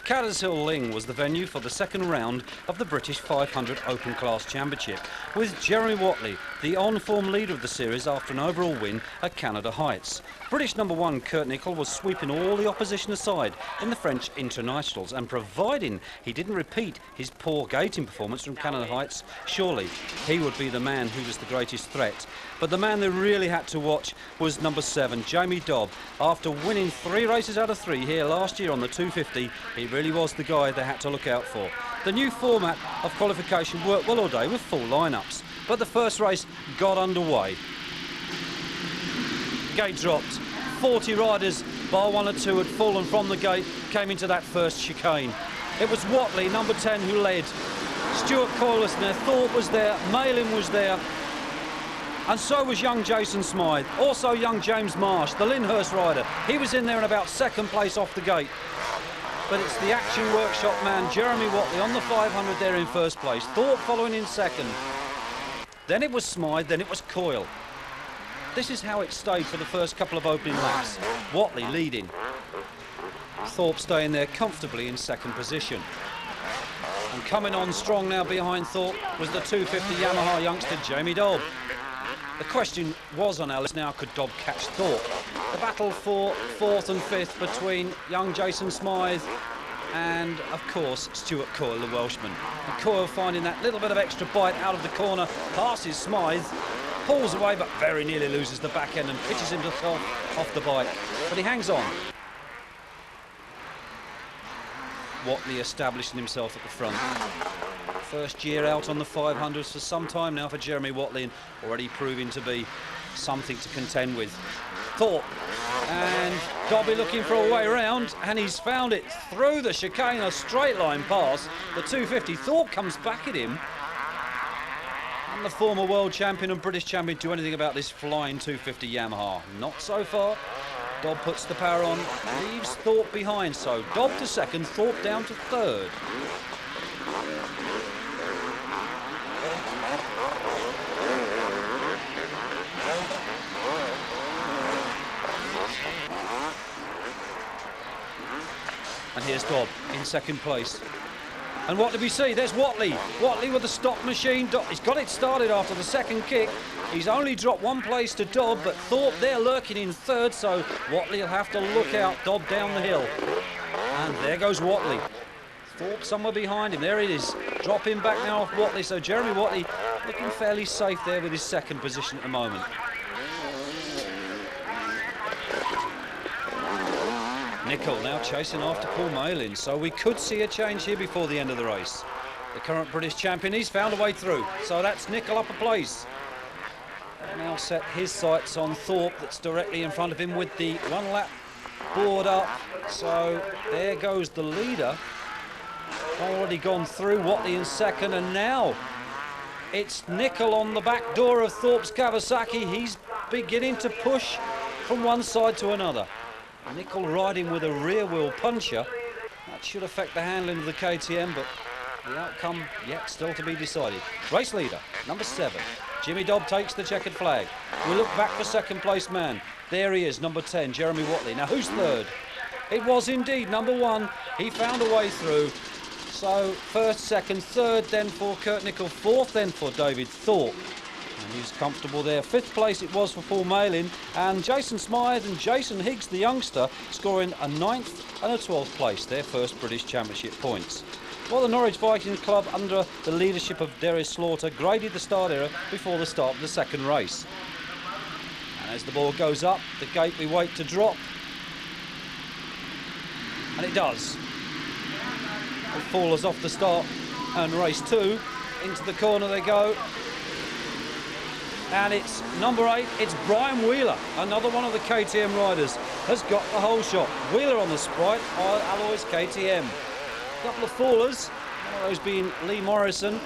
Caddershill Ling was the venue for the second round of the British 500 Open Class Championship, with Jeremy Watley, the on-form leader of the series after an overall win at Canada Heights. British number one Kurt Nicol was sweeping all the opposition aside in the French internationals, and providing he didn't repeat his poor gating performance from Canada Heights, surely he would be the man who was the greatest threat. But the man they really had to watch was number 7, Jamie Dobb. After winning 3 races out of 3 here last year on the 250, he really was the guy they had to look out for. The new format of qualification worked well all day with full lineups, but the first race got underway. Gate dropped. 40 riders, bar 1 or 2, had fallen from the gate, came into that first chicane. It was Watley, number 10, who led. Stuart Coyle was there, Thorpe was there, Malin was there, and so was young Jason Smythe. Also young James Marsh, the Lyndhurst rider. He was in there in about second place off the gate. But it's the Action Workshop man, Jeremy Watley, on the 500 there in first place. Thorpe following in second. Then it was Smythe, then it was Coyle. This is how it stayed for the first couple of opening laps. Watley leading. Thorpe staying there comfortably in second position. And coming on strong now behind Thorpe was the 250 Yamaha youngster Jamie Dobb. The question was on our list now, could Dobb catch Thorpe? The battle for 4th and 5th between young Jason Smythe and, of course, Stuart Coyle, the Welshman. And Coyle finding that little bit of extra bite out of the corner, passes Smythe, pulls away but very nearly loses the back end and pitches himself off the bike. But he hangs on. Watley establishing himself at the front. First year out on the 500s for some time now for Jeremy Watley, and already proving to be something to contend with. Thorpe and Dobby looking for a way around, and he's found it through the chicane, a straight line pass. The 250, Thorpe comes back at him. And the former world champion and British champion do anything about this flying 250 Yamaha? Not so far. Dobb puts the power on, leaves Thorpe behind, so Dobb to second, Thorpe down to third. And here's Dobb in second place. And what did we see? There's Watley. Watley with the stop machine. He's got it started after the second kick. He's only dropped 1 place to Dobb, but Thorpe there lurking in third, so Watley will have to look out. Dobb down the hill. And there goes Watley. Thorpe somewhere behind him. There it is. Dropping back now off Watley, so Jeremy Watley looking fairly safe there with his second position at the moment. Nicol now chasing after Paul Malin, so we could see a change here before the end of the race. The current British champion, he's found a way through, so that's Nicol up a place. Now set his sights on Thorpe, that's directly in front of him with the 1 lap board up. So there goes the leader. Already gone through, Watley in second, and now it's Nicol on the back door of Thorpe's Kawasaki. He's beginning to push from one side to another. Nicol riding with a rear wheel puncher. That should affect the handling of the KTM, but the outcome yet still to be decided. Race leader, number 7. Jimmy Dobb takes the checkered flag. We look back for second place man. There he is, number 10, Jeremy Watley. Now who's third? It was indeed number 1. He found a way through. So first, second, third then for Kurt Nicol, 4th then for David Thorpe. And he's comfortable there. 5th place it was for Paul Malin, and Jason Smythe and Jason Higgs, the youngster, scoring a 9th and a 12th place, their first British Championship points. Well, the Norwich Vikings Club, under the leadership of Darius Slaughter, graded the start area before the start of the second race. And as the ball goes up, the gate we wait to drop. And it does. It falls off the start, and race 2, into the corner they go. And it's number 8, it's Brian Wheeler, another one of the KTM riders, has got the whole shot. Wheeler on the Sprite, Alloys KTM. A couple of fallers, one of those being Lee Morrison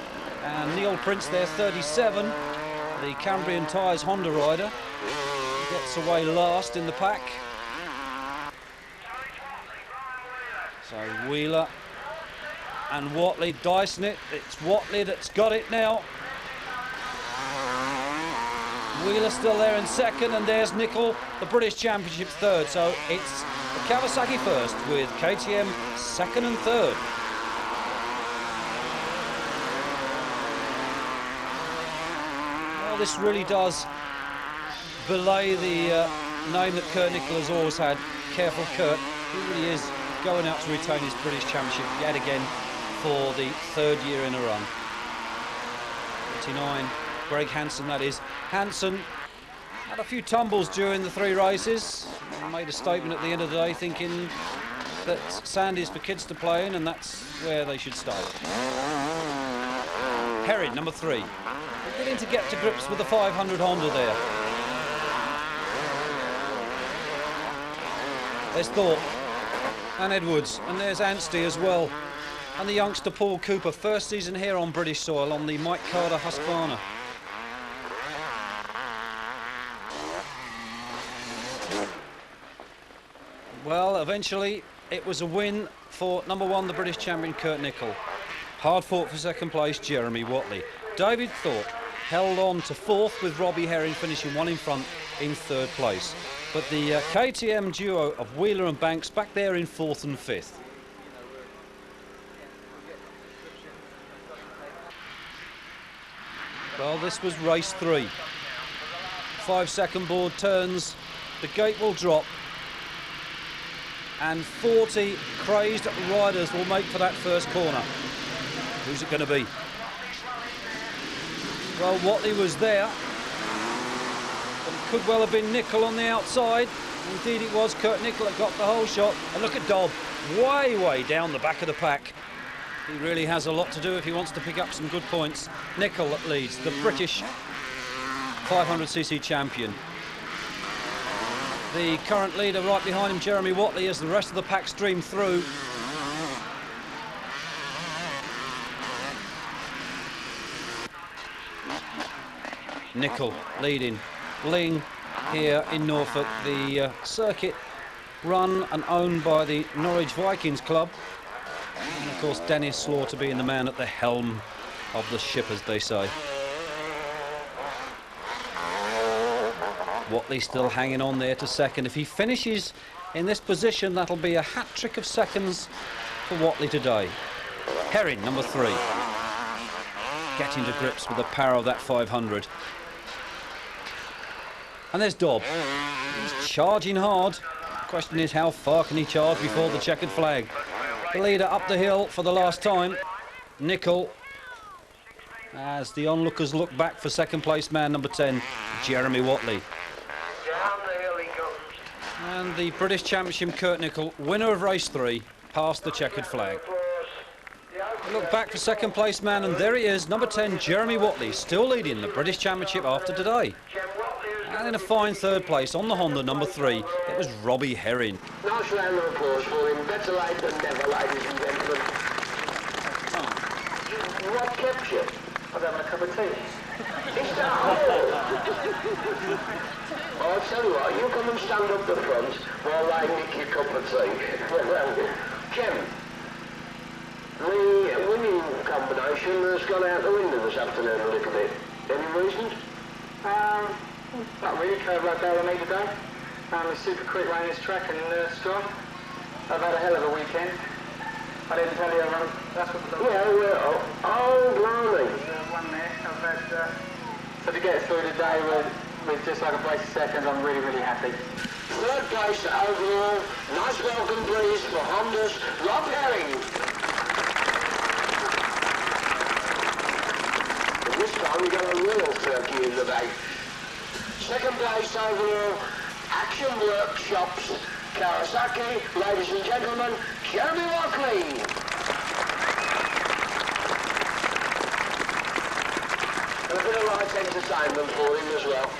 and Neil Prince there, 37, the Cambrian Tyres Honda rider. Gets away last in the pack. So Wheeler and Watley dicing it. It's Watley that's got it now. Wheeler still there in second, and there's Nicol, the British Championship third. So it's Kawasaki first, with KTM second and third. Well, this really does belay the name that Kurt Nicholl has always had. Careful Kurt, he really is going out to retain his British Championship yet again for the third year in a run. 29, Greg Hansen that is. Hansen had a few tumbles during the 3 races. He made a statement at the end of the day thinking that Sandy's for kids to play in and that's where they should stay. Herring, number 3. Beginning to get to grips with the 500 Honda there. There's Thorpe and Edwards, and there's Anstey as well. And the youngster Paul Cooper, first season here on British soil on the Mike Carter Husqvarna. Well, eventually it was a win for number 1, the British champion Kurt Nicholl. Hard fought for second place, Jeremy Watley. David Thorpe held on to 4th, with Robbie Herring finishing 1 in front in 3rd place. But the KTM duo of Wheeler and Banks back there in 4th and 5th. Well, this was race 3. 5-second board turns, the gate will drop, and 40 crazed riders will make for that first corner. Who's it going to be? Well, Watley was there, but it could well have been Nicholl on the outside. Indeed it was. Kurt Nicholl that got the whole shot. And look at Dobb, way down the back of the pack. He really has a lot to do if he wants to pick up some good points. Nicholl that leads, the British 500cc champion. The current leader right behind him, Jeremy Watley, as the rest of the pack stream through. Nicholl leading. Ling here in Norfolk, the circuit run and owned by the Norwich Vikings club. And of course Dennis Slaughter being the man at the helm of the ship, as they say. Watley still hanging on there to second. If he finishes in this position, that'll be a hat-trick of seconds for Watley today. Herring, number 3. Getting to grips with the power of that 500. And there's Dobb. He's charging hard. The question is, how far can he charge before the checkered flag? The leader up the hill for the last time, Nicholl, as the onlookers look back for second place man number 10, Jeremy Watley. And the British Championship Kurt Nicholl, winner of race 3, past the checkered flag. Look back for second place man, and there he is, number 10, Jeremy Watley, still leading the British Championship after today. And in a fine 3rd place on the Honda, number 3, it was Robbie Herring. Nice round of applause for him. Better late than never, ladies and gentlemen. What kept you? I was having a cup of tea. It's that hole. Oh, I'll tell you what, you come and stand up the front while I nick your cup of tea. Jim, the winning combination has gone out the window this afternoon a little bit. Any reasons? Not really. Curve like that I made today. I'm super quick around this track and strong. I've had a hell of a weekend. I didn't tell you, that's what the... Yeah, well, oh, blimey. One there. I've had... So to get through today with just like a place of seconds, I'm really happy. 3rd place overall. Nice welcome, please, for Honda's Rob Herring. And this time we got a real turkey in the bag. 2nd place overall, Action Workshops, Kawasaki, ladies and gentlemen, Jeremy Watley. And a bit of light entertainment for him as well.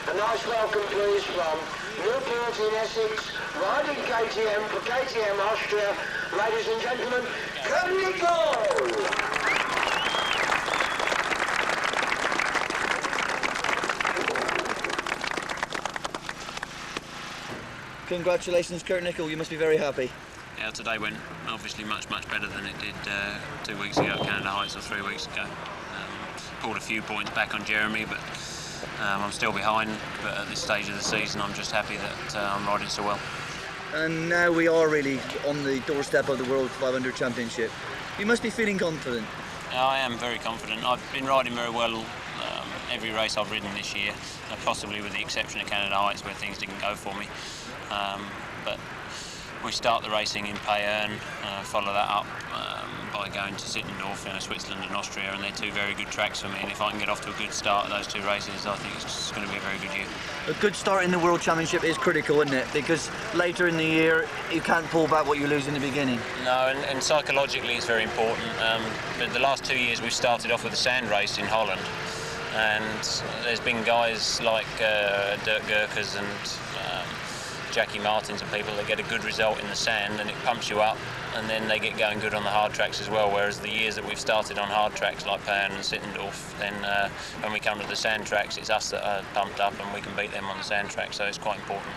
A nice welcome please from Newport in Essex, riding KTM for KTM Austria, ladies and gentlemen, Kurt Nicholl. Congratulations, Kurt Nicholl. You must be very happy. Yeah, today went obviously much better than it did 2 weeks ago at Canada Heights, or 3 weeks ago. Pulled a few points back on Jeremy, but I'm still behind. But at this stage of the season, I'm just happy that I'm riding so well. and now we are really on the doorstep of the World 500 Championship. You must be feeling confident. I am very confident. I've been riding very well every race I've ridden this year, possibly with the exception of Canada Heights where things didn't go for me. But we start the racing in Payerne, follow that up by going to Sittendorf, Switzerland and Austria, and they're two very good tracks for me, and if I can get off to a good start at those two races, I think it's going to be a very good year. A good start in the World Championship is critical, isn't it? Because later in the year you can't pull back what you lose in the beginning. No, and psychologically it's very important. But the last 2 years we've started off with a sand race in Holland, and there's been guys like Dirk Gurkes and Jackie Martins and people that get a good result in the sand and it pumps you up, and then they get going good on the hard tracks as well, whereas the years that we've started on hard tracks like Payerne and Sittendorf, then when we come to the sand tracks it's us that are pumped up and we can beat them on the sand track, so it's quite important.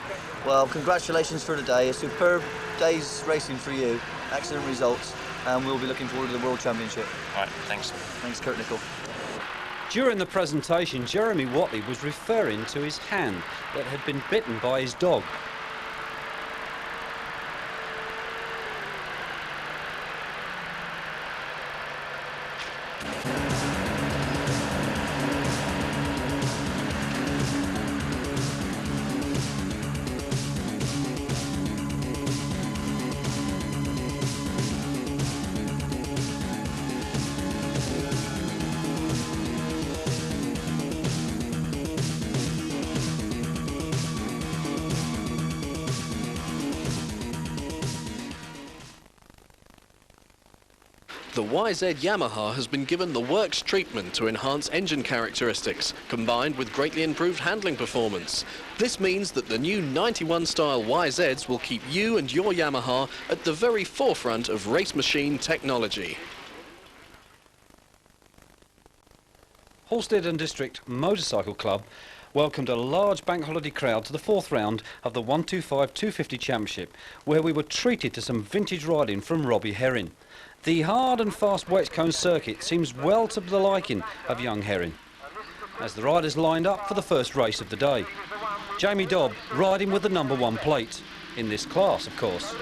Well, congratulations for today. A superb day's racing for you. Excellent results, and we'll be looking forward to the World Championship. All right, thanks. Thanks, Kurt Nicol. During the presentation, Jeremy Watley was referring to his hand that had been bitten by his dog. The YZ Yamaha has been given the works treatment to enhance engine characteristics, combined with greatly improved handling performance. This means that the new 91 style YZs will keep you and your Yamaha at the very forefront of race machine technology. Halstead and District Motorcycle Club welcomed a large bank holiday crowd to the fourth round of the 125 250 Championship, where we were treated to some vintage riding from Robbie Herring. The hard and fast Wexcombe circuit seems well to the liking of young Herring, as the riders lined up for the first race of the day. Jamie Dobb riding with the #1 plate, in this class of course.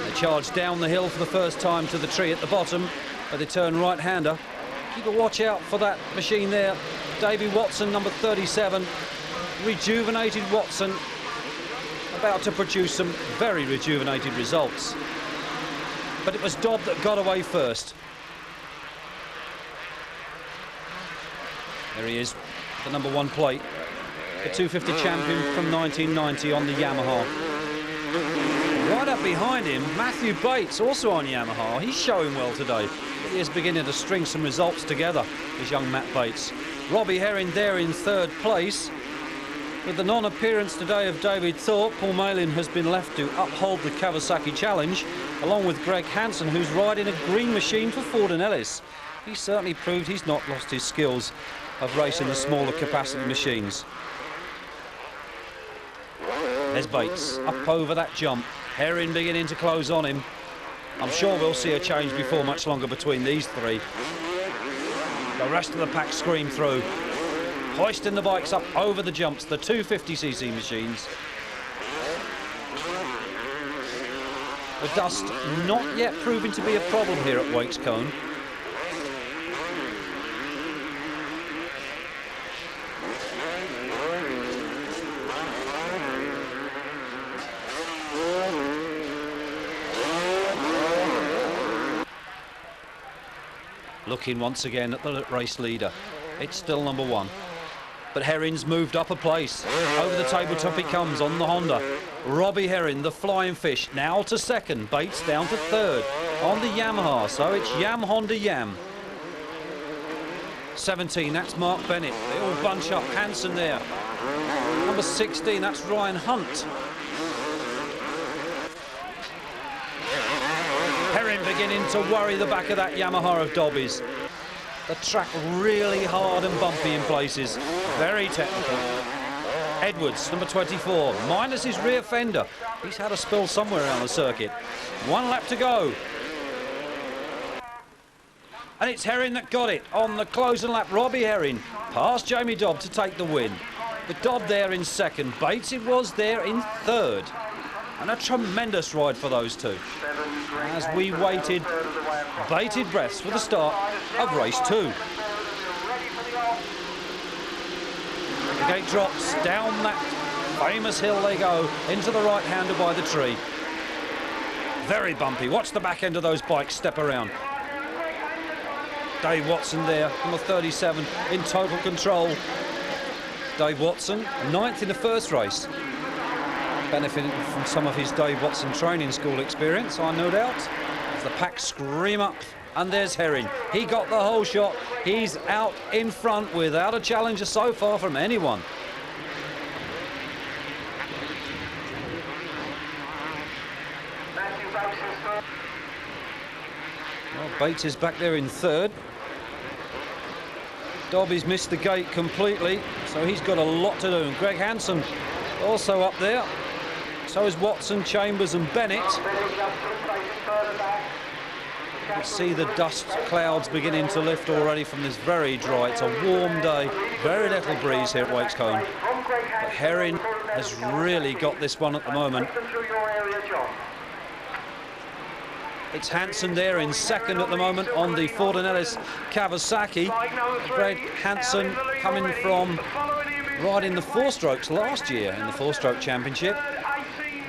They charged down the hill for the first time to the tree at the bottom, where they turn right-hander. Keep a watch out for that machine there. Davy Watson, number 37, rejuvenated Watson, about to produce some very rejuvenated results. But it was Dobb that got away first. There he is, the #1 plate, the 250 champion from 1990 on the Yamaha. Right up behind him, Matthew Bates, also on Yamaha. He's showing well today. He is beginning to string some results together, is young Matt Bates. Robbie Herring there in third place. With the non-appearance today of David Thorpe, Paul Malin has been left to uphold the Kawasaki Challenge, along with Greg Hansen, who's riding a green machine for Ford and Ellis. He certainly proved he's not lost his skills of racing the smaller capacity machines. There's Bates, up over that jump. Herring beginning to close on him. I'm sure we'll see a change before much longer between these three. The rest of the pack scream through, hoisting the bikes up over the jumps, the 250cc machines. The dust not yet proving to be a problem here at Wexcombe. Looking once again at the race leader. It's still #1. But Herring's moved up a place. Over the tabletop he comes on the Honda. Robbie Herring, the flying fish, now to second. Bates down to third on the Yamaha. So it's Yam Honda Yam. 17, that's Mark Bennett. They all bunch up. Hansen there. Number 16, that's Ryan Hunt. Herring beginning to worry the back of that Yamaha of Dobby's. The track really hard and bumpy in places. Very technical. Edwards, number 24, minus his rear fender. He's had a spill somewhere around the circuit. 1 lap to go. And it's Herring that got it on the closing lap. Robbie Herring past Jamie Dobb to take the win. With Dobb there in second, Bates it was there in third. And a tremendous ride for those two. As we waited bated breaths for the start of race 2. The gate drops, down that famous hill they go, into the right-hander by the tree. Very bumpy. Watch the back end of those bikes step around. Dave Watson there, number 37, in total control. Dave Watson, 9th in the first race. Benefiting from some of his Dave Watson training school experience, I no doubt. As the pack scream up, and there's Herring. He got the whole shot. He's out in front without a challenger so far from anyone. Well, Bates is back there in third. Dobby's missed the gate completely, so he's got a lot to do. And Greg Hansen also up there. So is Watson, Chambers and Bennett. You can see the dust clouds beginning to lift already from this very dry. It's a warm day, very little breeze here at Wakescombe. But Herring has really got this one at the moment. It's Hansen there in second at the moment on the Ford & Ellis Kawasaki. Greg Hansen coming from riding the 4-strokes last year in the 4-stroke championship.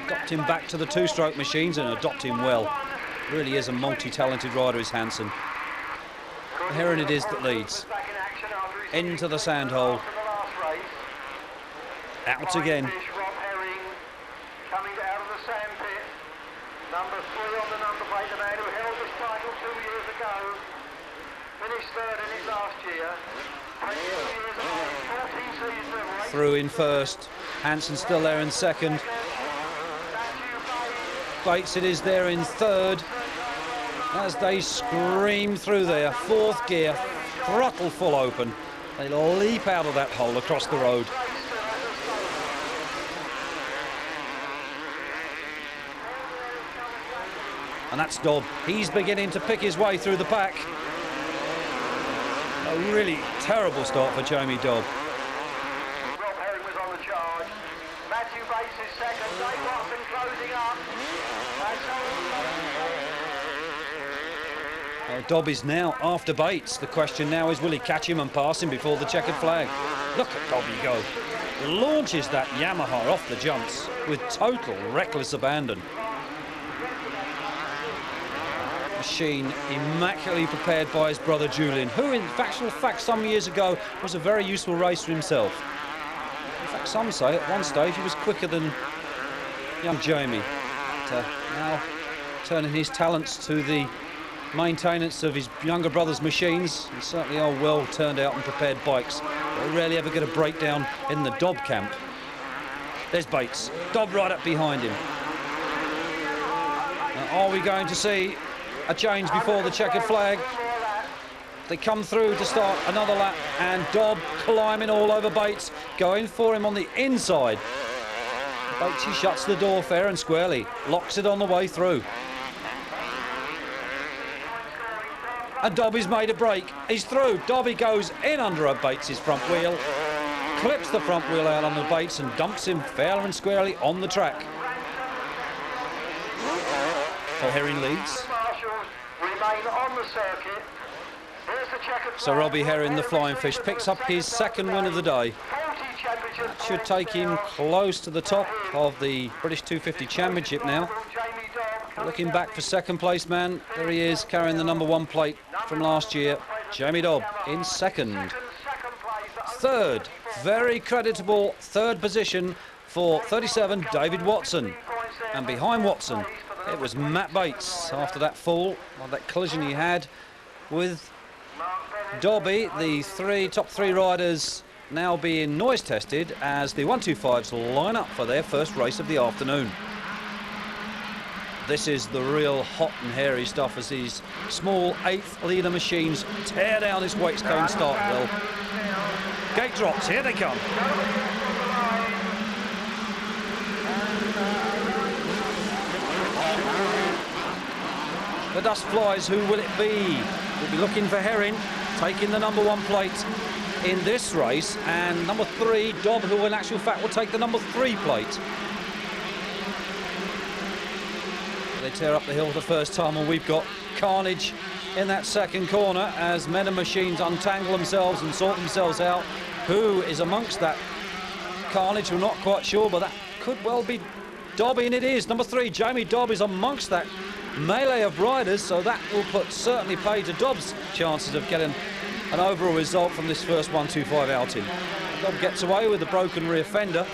Adopt him back to the 2-stroke machines and adopt him well. Really is a multi-talented rider, is Hansen. Herring it is that leads. Into the sand hole. Out again. Number 3 on the number plate, the man who held this title 2 years ago. Finished third in it last year. 22 years of 14 seasons of race. Through in first. Hansen still there in second. Bates it is there in third. As they scream through there. 4th gear, throttle full open. They leap out of that hole across the road. And that's Dobb. He's beginning to pick his way through the pack. A really terrible start for Jamie Dobb. Rob Herring was on the charge. Matthew Bates is second. Dave Watson closing up. Dobb is now after Bates. The question now is, will he catch him and pass him before the checkered flag? Look at Dobby go. Launches that Yamaha off the jumps with total reckless abandon. Machine immaculately prepared by his brother Julian, who in actual fact some years ago was a very useful racer himself. In fact, some say at one stage he was quicker than young Jamie. But, now turning his talents to the maintenance of his younger brother's machines, and certainly are well turned out and prepared bikes. They rarely ever get a breakdown in the Dobb camp. There's Bates, Dobb right up behind him. Now, are we going to see a change before the checkered flag? They come through to start another lap, and Dobb climbing all over Bates, going for him on the inside. Bates, he shuts the door fair and squarely, locks it on the way through. And Dobby's made a break. He's through. Dobby goes in under a Bates's front wheel, clips the front wheel out on the Bates and dumps him fair and squarely on the track. So Herring leads. So Robbie Herring, the Flying Fish, picks up his second win of the day. That should take him close to the top of the British 250 Championship now. Looking back for second place man, there he is carrying the number 1 plate from last year. Jamie Dobb in second. Third, very creditable third position for 37, David Watson. And behind Watson, it was Matt Bates after that fall, or that collision he had with Dobby. The top three riders now being noise tested as the 125s line up for their first race of the afternoon. This is the real hot and hairy stuff as these small 8th leader machines tear down this Wakescombe start hill. Gate drops, here they come. The dust flies, who will it be? We'll be looking for Herring, taking the number 1 plate. in this race, and number 3, Dobb, who in actual fact will take the number 3 plate. They tear up the hill the first time, and we've got carnage in that second corner as men and machines untangle themselves and sort themselves out. Who is amongst that carnage? We're not quite sure, but that could well be Dobby, and it is. Number 3, Jamie Dobb, is amongst that melee of riders, so that will certainly pay to Dobb's chances of getting an overall result from this first 125 outing. Dobb gets away with the broken rear fender,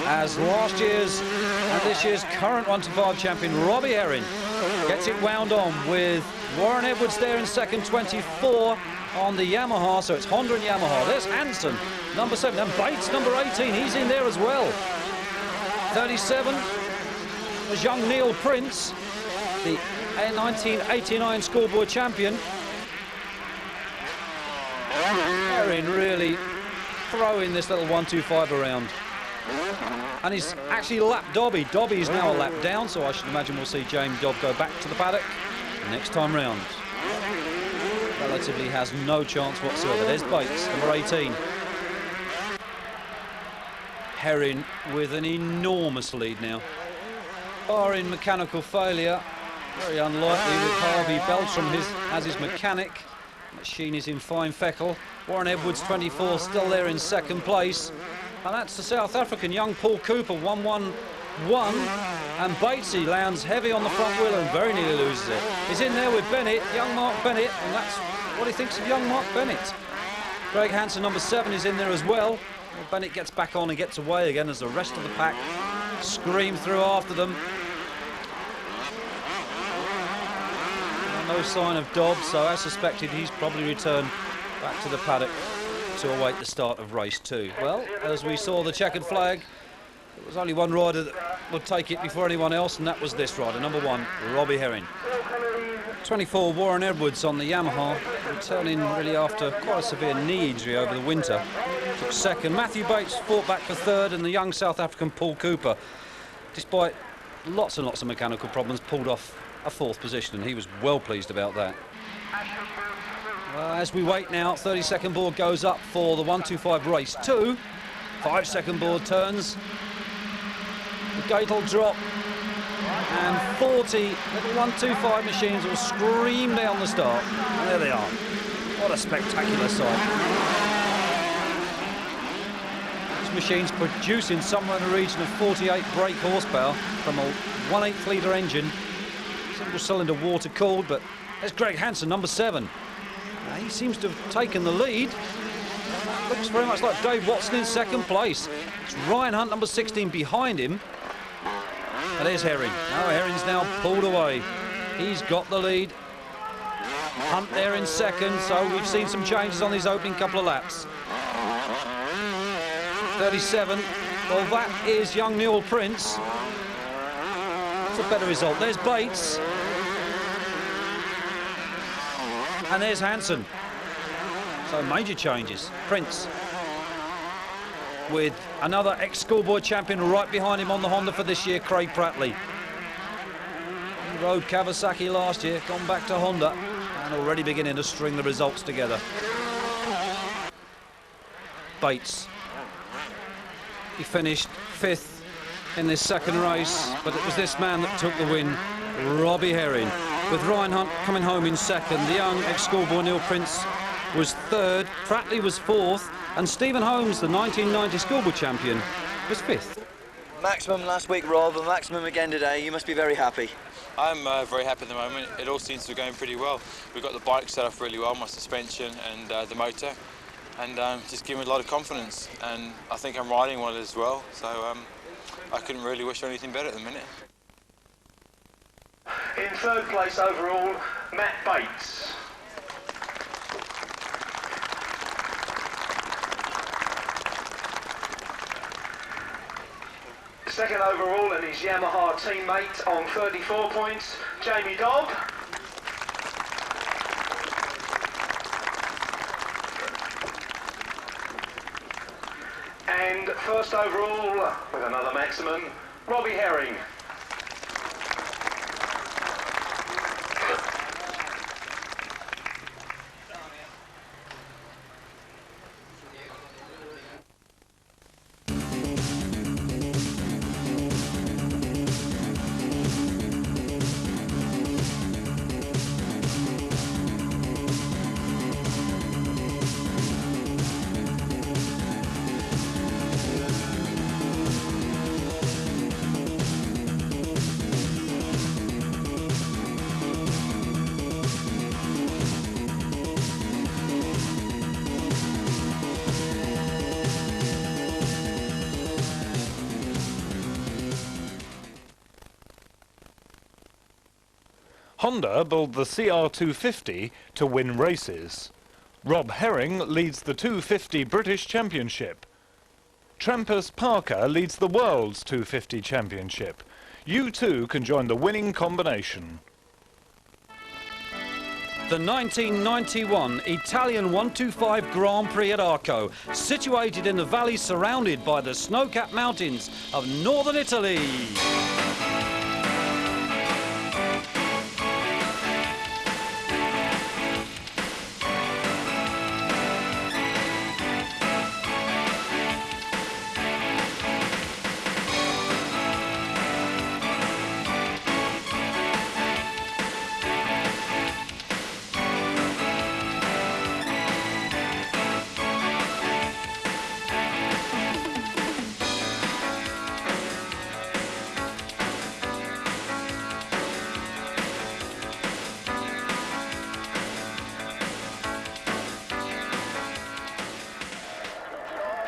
as last year's and this year's current 125 champion Robbie Herring gets it wound on with Warren Edwards there in second, 24 on the Yamaha, so it's Honda and Yamaha. There's Hansen, number 7, and Bates, number 18, he's in there as well. 37 was young Neil Prince, the 1989 schoolboy champion. Herring really throwing this little 125 around. And he's actually lapped Dobby. Dobby's now a lap down, so I should imagine we'll see James Dobb go back to the paddock next time round. Relatively has no chance whatsoever. There's Bates, number 18. Herring with an enormous lead now. Barring mechanical failure, very unlikely with Harvey Beltram as his mechanic. Machine is in fine feckle. Warren Edwards, 24, still there in second place. And that's the South African young Paul Cooper, 1-1-1. And Batesy lands heavy on the front wheel and very nearly loses it. He's in there with Bennett, young Mark Bennett, and that's what he thinks of young Mark Bennett. Greg Hansen, number 7, is in there as well. Bennett gets back on and gets away again as the rest of the pack scream through after them. No sign of Dobb, so as suspected, he's probably returned back to the paddock to await the start of race 2. Well, as we saw the checkered flag, there was only one rider that would take it before anyone else, and that was this rider, number 1, Robbie Herring. 24, Warren Edwards on the Yamaha, returning really after quite a severe knee injury over the winter. Took second. Matthew Bates fought back for third, and the young South African Paul Cooper, despite lots and lots of mechanical problems, pulled off a 4th position, and he was well pleased about that. As we wait now, 30-second board goes up for the 125 race 2. 5-second board turns. The gate will drop, and 40 little 125 machines will scream down the start. And there they are. What a spectacular sight. These machines producing somewhere in the region of 48 brake horsepower from a 1/8 litre engine. Single-cylinder water-cooled, but there's Greg Hansen, number 7. He seems to have taken the lead. Looks very much like Dave Watson in second place. It's Ryan Hunt, number 16, behind him. And there's Herring. Now Herring's now pulled away. He's got the lead. Hunt there in second, so we've seen some changes on these opening couple of laps. 37, well, that is young Neil Prince. It's a better result. There's Bates. And there's Hansen. So major changes. Prince with another ex-schoolboy champion right behind him on the Honda for this year, Craig Prattley. He rode Kawasaki last year, gone back to Honda, and already beginning to string the results together. Bates. He finished 5th in this second race, but it was this man that took the win, Robbie Herring. With Ryan Hunt coming home in second, the young ex-schoolboy Neil Prince was 3rd, Prattley was 4th, and Stephen Holmes, the 1990 schoolboy champion, was 5th. Maximum last week, Rob, and maximum again today. You must be very happy. I'm very happy at the moment. It all seems to be going pretty well. We've got the bike set up really well, my suspension and the motor, and just giving me a lot of confidence. And I think I'm riding well as well, so I couldn't really wish for anything better at the minute. In 3rd place overall, Matt Bates. Second overall and his Yamaha teammate on 34 points, Jamie Dobb. And first overall, with another maximum, Robbie Herring. Honda build the CR250 to win races. Rob Herring leads the 250 British Championship. Trampus Parker leads the World's 250 Championship. You too can join the winning combination. The 1991 Italian 125 Grand Prix at Arco, situated in the valley surrounded by the snow-capped mountains of northern Italy.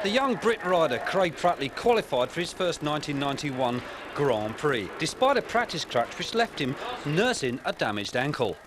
The young Brit rider Craig Prattley qualified for his first 1991 Grand Prix, despite a practice crash which left him nursing a damaged ankle.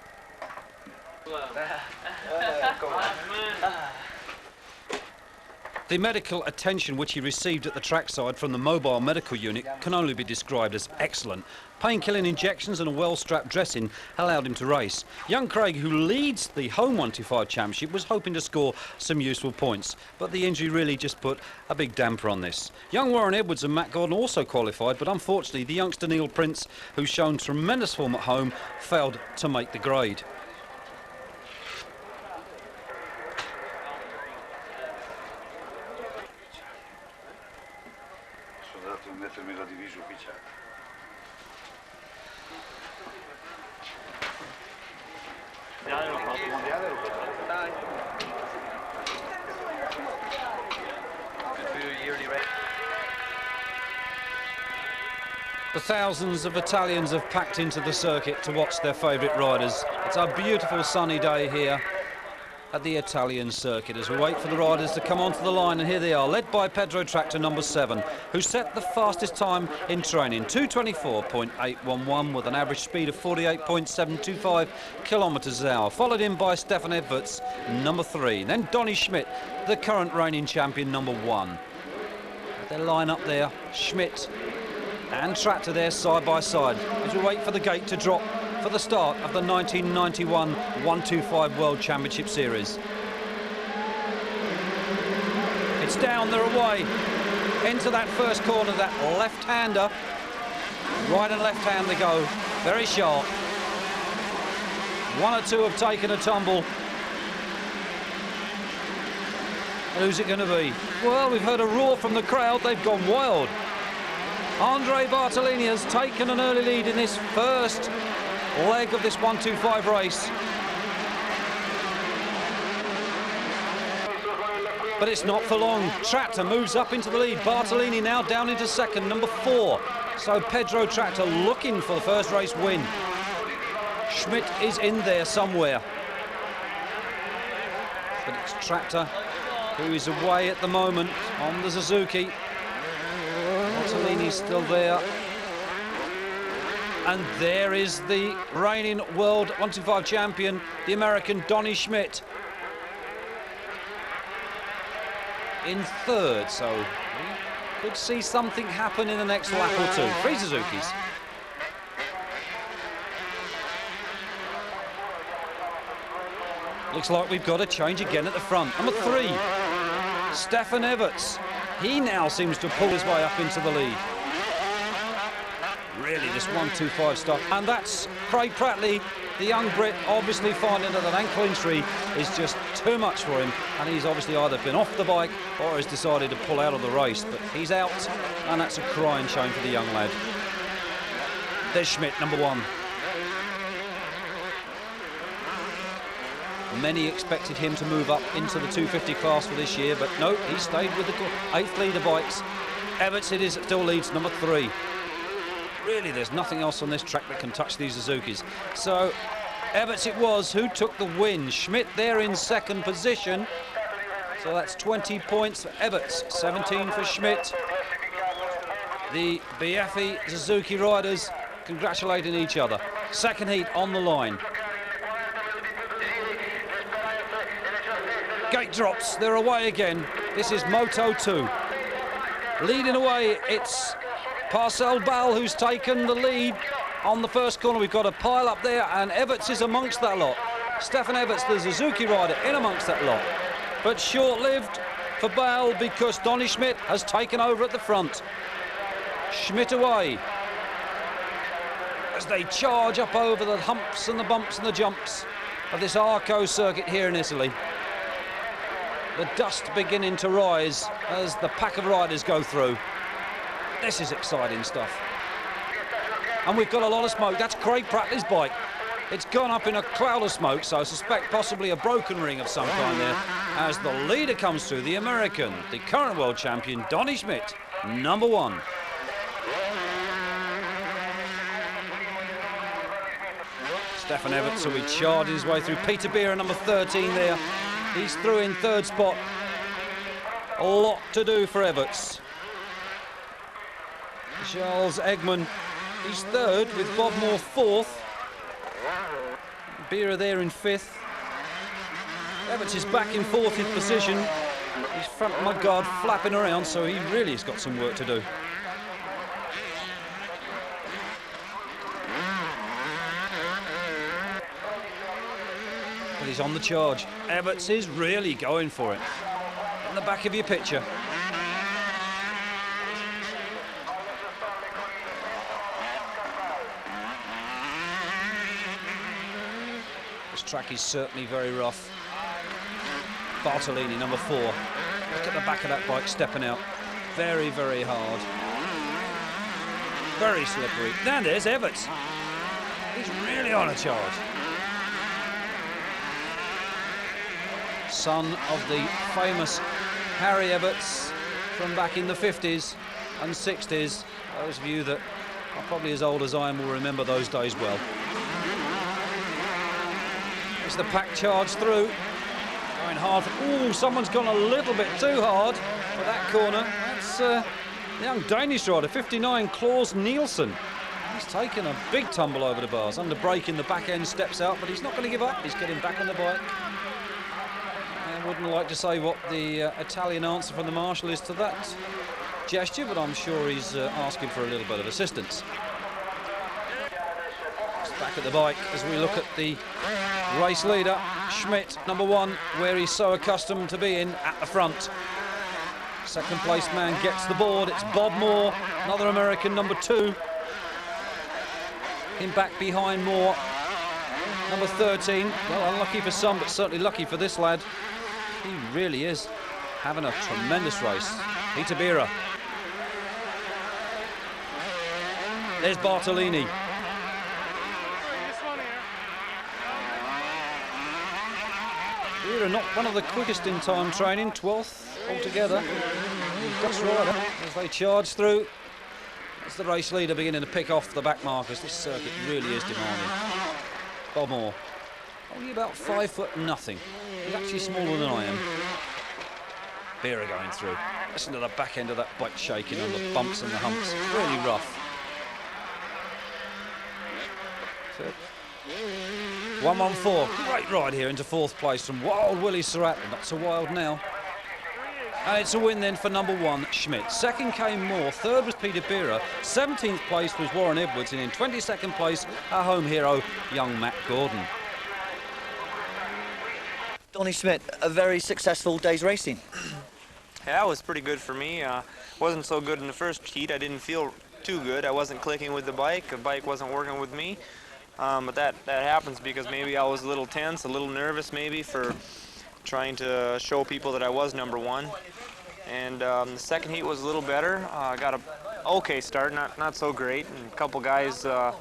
The medical attention which he received at the trackside from the mobile medical unit can only be described as excellent. Painkilling injections and a well-strapped dressing allowed him to race. Young Craig, who leads the Home 125 Championship, was hoping to score some useful points, but the injury really just put a big damper on this. Young Warren Edwards and Matt Gordon also qualified, but unfortunately the youngster Neil Prince, who's shown tremendous form at home, failed to make the grade. The thousands of Italians have packed into the circuit to watch their favourite riders. It's a beautiful sunny day here at the Italian circuit as we wait for the riders to come onto the line, and here they are, led by Pedro Tractor number 7, who set the fastest time in training, 2:24.811, with an average speed of 48.725 kilometres an hour, followed in by Stefan Edwards, number 3, then Donny Schmidt, the current reigning champion, number 1. Their line up there, Schmidt and Tractor there side by side as we wait for the gate to drop for the start of the 1991 125 World Championship Series. It's down, they're away into that first corner, that left-hander. Right and left hand they go, very sharp. One or two have taken a tumble. And who's it going to be? Well, we've heard a roar from the crowd, they've gone wild. Andre Bartolini has taken an early lead in this first leg of this 125 race. But it's not for long. Tractor moves up into the lead. Bartolini now down into second, number 4. So Pedro Tractor looking for the first race win. Schmidt is in there somewhere. But it's Tractor who is away at the moment on the Suzuki. Bartolini's still there. And there is the reigning World 125 champion, the American Donny Schmidt, in third. So we could see something happen in the next lap or two. 3 Suzukis. Looks like we've got a change again at the front. Number 3, Stefan Everts. He now seems to pull his way up into the lead. Really, this 125 stuff. And that's Craig Prattley, the young Brit, obviously finding that an ankle injury is just too much for him. And he's obviously either been off the bike or has decided to pull out of the race. But he's out, and that's a crying shame for the young lad. There's Schmidt, number 1. Many expected him to move up into the 250 class for this year, but no, he stayed with the 8th leader bikes. Everts it is that still leads, number 3. Really, there's nothing else on this track that can touch these Suzukis. So Everts it was who took the win. Schmidt there in second position. So that's 20 points for Everts, 17 for Schmidt. The BFE Suzuki riders congratulating each other. Second heat on the line. Gate drops, they're away again. This is Moto 2. Leading away, it's Parcel Ball who's taken the lead on the first corner. We've got a pile up there, and Everts is amongst that lot. Stefan Everts, the Suzuki rider, in amongst that lot. But short-lived for Ball because Donny Schmidt has taken over at the front. Schmidt away as they charge up over the humps and the bumps and the jumps of this Arco circuit here in Italy. The dust beginning to rise as the pack of riders go through. This is exciting stuff. And we've got a lot of smoke. That's Craig Prattley's bike. It's gone up in a cloud of smoke, so I suspect possibly a broken ring of some kind there as the leader comes through, the American, the current world champion, Donny Schmidt, number 1. Stefan Everts will be charging his way through. Peter Beer, number 13 there. He's through in third spot. A lot to do for Everts. Charles Eggman, he's third with Bob Moore fourth. Beer there in fifth. Everts is back in 40th position. His front mudguard flapping around, so he really has got some work to do. But he's on the charge. Everts is really going for it. In the back of your picture. This track is certainly very rough. Bartolini, number 4. Look at the back of that bike stepping out. Very, very hard. Very slippery. Now there's Everts. He's really on a charge. Son of the famous Harry Everts from back in the 50s and 60s. Those of you that are probably as old as I am will remember those days well. As the pack charge through, going hard. Ooh, someone's gone a little bit too hard for that corner. That's the young Danish rider, 59, Klaus Nielsen. He's taken a big tumble over the bars. Under brake in the back end, steps out, but he's not going to give up. He's getting back on the bike. I wouldn't like to say what the Italian answer from the marshal is to that gesture, but I'm sure he's asking for a little bit of assistance. Just back at the bike as we look at the race leader, Schmidt, number 1, where he's so accustomed to being at the front. Second place man gets the board. It's Bob Moore, another American, number 2. In back behind Moore, number 13. Well, unlucky for some, but certainly lucky for this lad. He really is having a tremendous race. Peter Beera. There's Bartolini. Beera not one of the quickest in time training, 12th altogether. Dutch rider as they charge through. It's the race leader beginning to pick off the back markers. This circuit really is demanding. Bob Moore, only about 5 foot nothing. He's actually smaller than I am. Beera going through. Listen to the back end of that bike shaking on the bumps and the humps. It's really rough. 114. Great ride here into 4th place from Wild Willie Surratt. Not so wild now. And it's a win then for number 1, Schmidt. Second came Moore, third was Peter Beera, 17th place was Warren Edwards, and in 22nd place, our home hero, young Matt Gordon. Donny Schmidt, a very successful day's racing. Yeah, it was pretty good for me. Wasn't so good in the first heat. I didn't feel too good. I wasn't clicking with the bike. The bike wasn't working with me. But that happens because maybe I was a little tense, a little nervous maybe for trying to show people that I was number 1. And the second heat was a little better. I got a okay start, not so great. And a couple guys I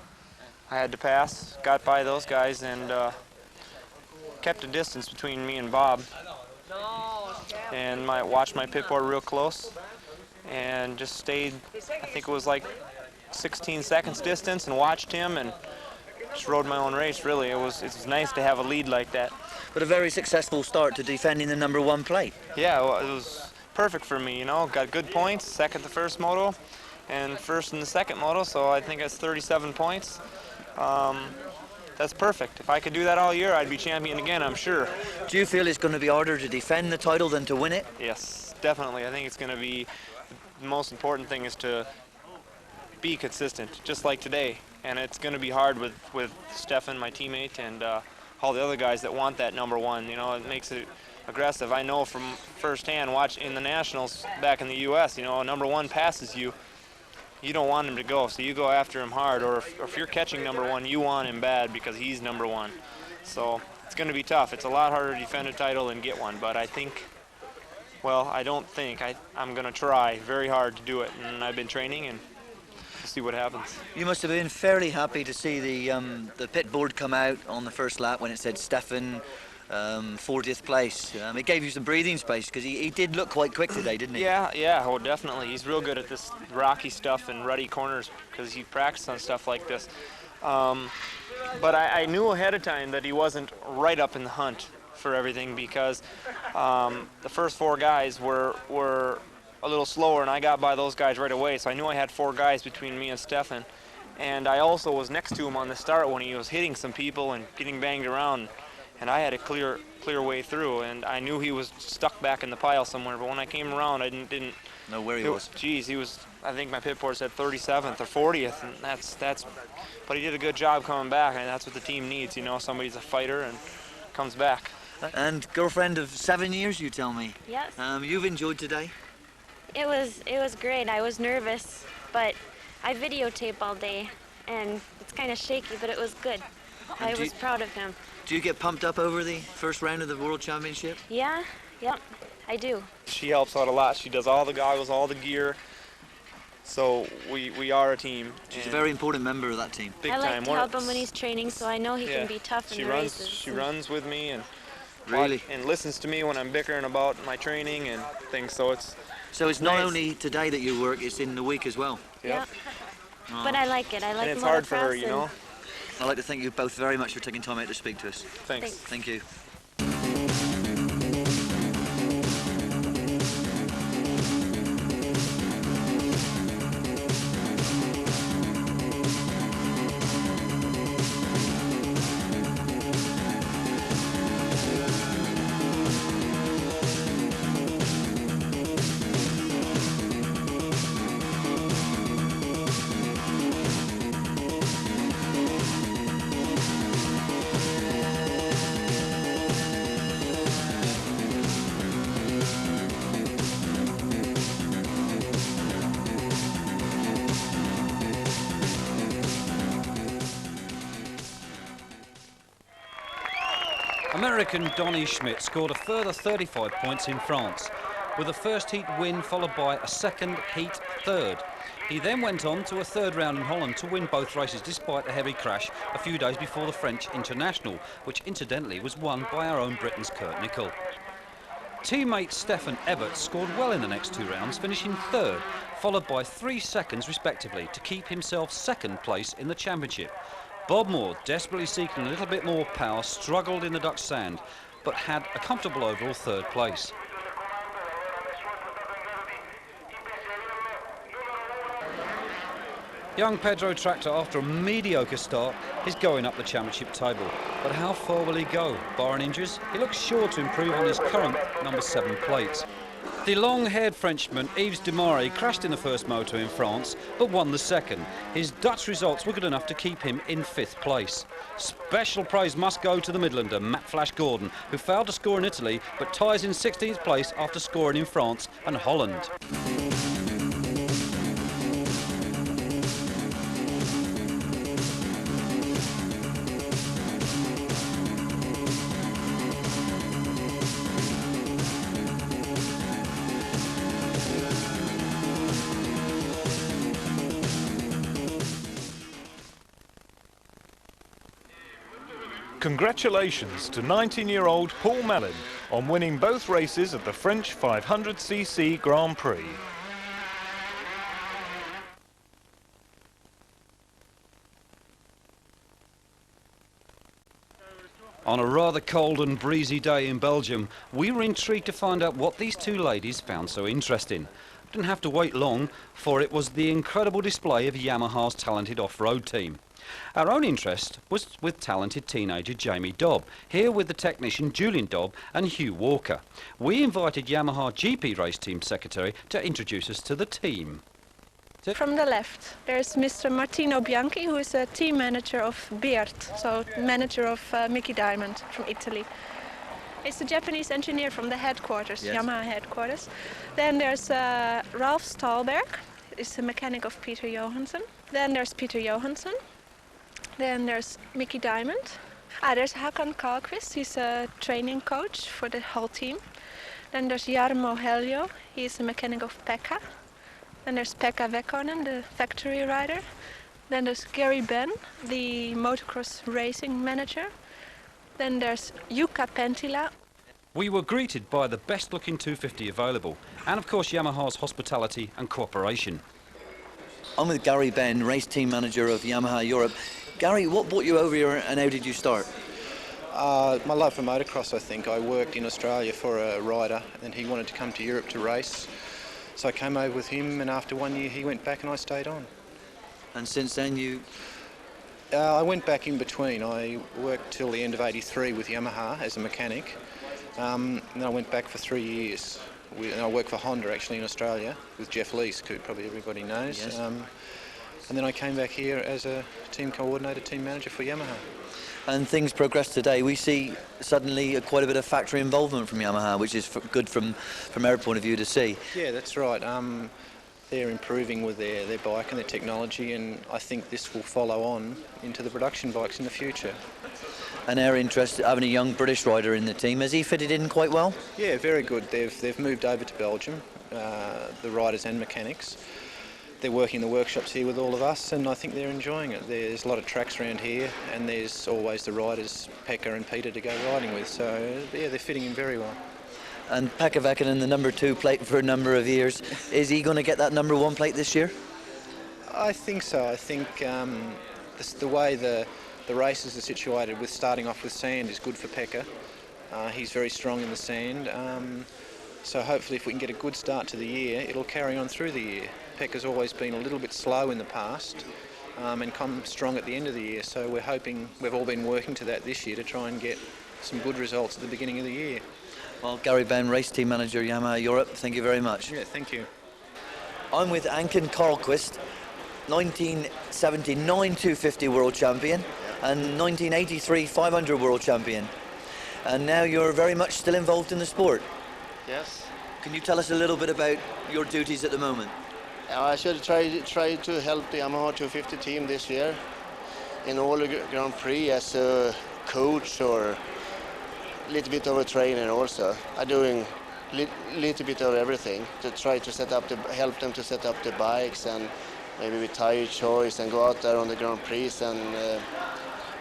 had to pass, got by those guys, and kept a distance between me and Bob. And watched my pit board real close and just stayed, I think it was like 16 seconds distance, and watched him and just rode my own race, really. It was nice to have a lead like that. But a very successful start to defending the number 1 plate. Yeah, well, it was perfect for me, you know. Got good points, second the first moto, and first in the second moto, so I think that's 37 points. That's perfect. If I could do that all year, I'd be champion again, I'm sure. Do you feel it's going to be harder to defend the title than to win it? Yes, definitely. I think it's going to be, the most important thing is to be consistent, just like today. And it's going to be hard with Stefan, my teammate, and all the other guys that want that number one. You know, it makes it aggressive. I know from firsthand, watching in the Nationals back in the U.S., you know, a number one passes you, you don't want him to go, so you go after him hard. Or if you're catching number one, you want him bad because he's number one. So it's going to be tough. It's a lot harder to defend a title than get one, but I think, well, I don't think. I'm going to try very hard to do it, and I've been training, and we'll see what happens. You must have been fairly happy to see the pit board come out on the first lap when it said Stefan 40th place. It gave you some breathing space because he did look quite quick today, didn't he? Yeah, oh, definitely. He's real good at this rocky stuff and ruddy corners because he practiced on stuff like this. But I knew ahead of time that he wasn't right up in the hunt for everything because the first four guys were a little slower, and I got by those guys right away, so I knew I had four guys between me and Stefan. And I also was next to him on the start when he was hitting some people and getting banged around, and I had a clear way through, and I knew he was stuck back in the pile somewhere, but when I came around, I didn't know where he was. Geez, he was, I think my pit board said 37th or 40th, and that's, but he did a good job coming back, and that's what the team needs, you know, somebody's a fighter and comes back. And girlfriend of 7 years, you tell me. Yes. You've enjoyed today? It was great. I was nervous, but I videotape all day, and it's kind of shaky, but it was good. I was proud of him. Do you get pumped up over the first round of the World Championship? Yeah, yep, I do. She helps out a lot. She does all the goggles, all the gear. So we are a team. She's a very important member of that team. I like to help him when he's training, so I know he can be tough in the races. She runs with me and and listens to me when I'm bickering about my training and things. So it's not only today that you work; it's in the week as well. Yeah. But I like it. I like. And it's hard for her, you know. I'd like to thank you both very much for taking time out to speak to us. Thanks. Thank you. American Donny Schmidt scored a further 35 points in France, with a first heat win followed by a second heat third. He then went on to a third round in Holland to win both races despite a heavy crash a few days before the French International, which incidentally was won by our own Britain's Kurt Nicol. Teammate Stefan Ebert scored well in the next two rounds, finishing third, followed by 3 seconds respectively to keep himself second place in the championship. Bob Moore, desperately seeking a little bit more power, struggled in the Dutch sand, but had a comfortable overall third place. Young Pedro Tractor, after a mediocre start, is going up the championship table. But how far will he go? Barring injuries, he looks sure to improve on his current number 7 plate. The long-haired Frenchman Yves Demare crashed in the first moto in France, but won the second. His Dutch results were good enough to keep him in 5th place. Special praise must go to the Midlander, Matt Flash Gordon, who failed to score in Italy, but ties in 16th place after scoring in France and Holland. Congratulations to 19-year-old Paul Mellin on winning both races at the French 500cc Grand Prix. On a rather cold and breezy day in Belgium, we were intrigued to find out what these two ladies found so interesting. Didn't have to wait long, for it was the incredible display of Yamaha's talented off-road team. Our own interest was with talented teenager Jamie Dobb, here with the technician Julian Dobb and Hugh Walker. We invited Yamaha GP race team secretary to introduce us to the team. From the left, there's Mr. Martino Bianchi, who is a team manager of Beard, so manager of Mickey Diamond from Italy. He's a Japanese engineer from the headquarters, yes. Yamaha headquarters. Then there's Ralf Stahlberg, he's a mechanic of Peter Johansson. Then there's Peter Johansson. Then there's Mickey Diamond. There's Hakan Karlqvist, he's a training coach for the whole team. Then there's Jarmo Heljo, he's a mechanic of Pekka. Then there's Pekka Vekkonen, the factory rider. Then there's Gary Ben, the motocross racing manager. Then there's Jukka Pentila. We were greeted by the best-looking 250 available, and of course Yamaha's hospitality and cooperation. I'm with Gary Ben, race team manager of Yamaha Europe. Gary, what brought you over here and how did you start? My love for motocross, I think. I worked in Australia for a rider and he wanted to come to Europe to race. So I came over with him and after 1 year he went back and I stayed on. And since then you... I went back in between. I worked till the end of '83 with Yamaha as a mechanic. And then I went back for 3 years. And I worked for Honda actually in Australia with Jeff Lees, who probably everybody knows. Yes. And then I came back here as a team coordinator, team manager for Yamaha. And things progress today. We see suddenly quite a bit of factory involvement from Yamaha, which is good from our point of view to see. Yeah, that's right. They're improving with their bike and their technology, and I think this will follow on into the production bikes in the future. And our interest, having a young British rider in the team, has he fitted in quite well? Yeah, very good. They've moved over to Belgium, the riders and mechanics. They're working in the workshops here with all of us, and I think they're enjoying it. There's a lot of tracks around here, and there's always the riders, Pekka and Peter, to go riding with. So, yeah, they're fitting in very well. And Pekka Vekkonen, the number 2 plate for a number of years, is he going to get that number 1 plate this year? I think so. I think the way the races are situated with starting off with sand is good for Pekka. He's very strong in the sand. So hopefully if we can get a good start to the year, it'll carry on through the year. Pekka's always been a little bit slow in the past and come strong at the end of the year. So we're hoping, we've all been working to that this year to try and get some good results at the beginning of the year. Well, Gary Ben, race team manager, Yamaha Europe, thank you very much. Yeah, thank you. I'm with Anken Karlqvist, 1979 250 world champion and 1983 500 world champion. And now you're very much still involved in the sport. Yes. Can you tell us a little bit about your duties at the moment? I should try to help the Yamaha 250 team this year in all the Grand Prix as a coach or a little bit of a trainer also. I'm doing little bit of everything to try to help them to set up the bikes and maybe with tire choice and go out there on the Grand Prix and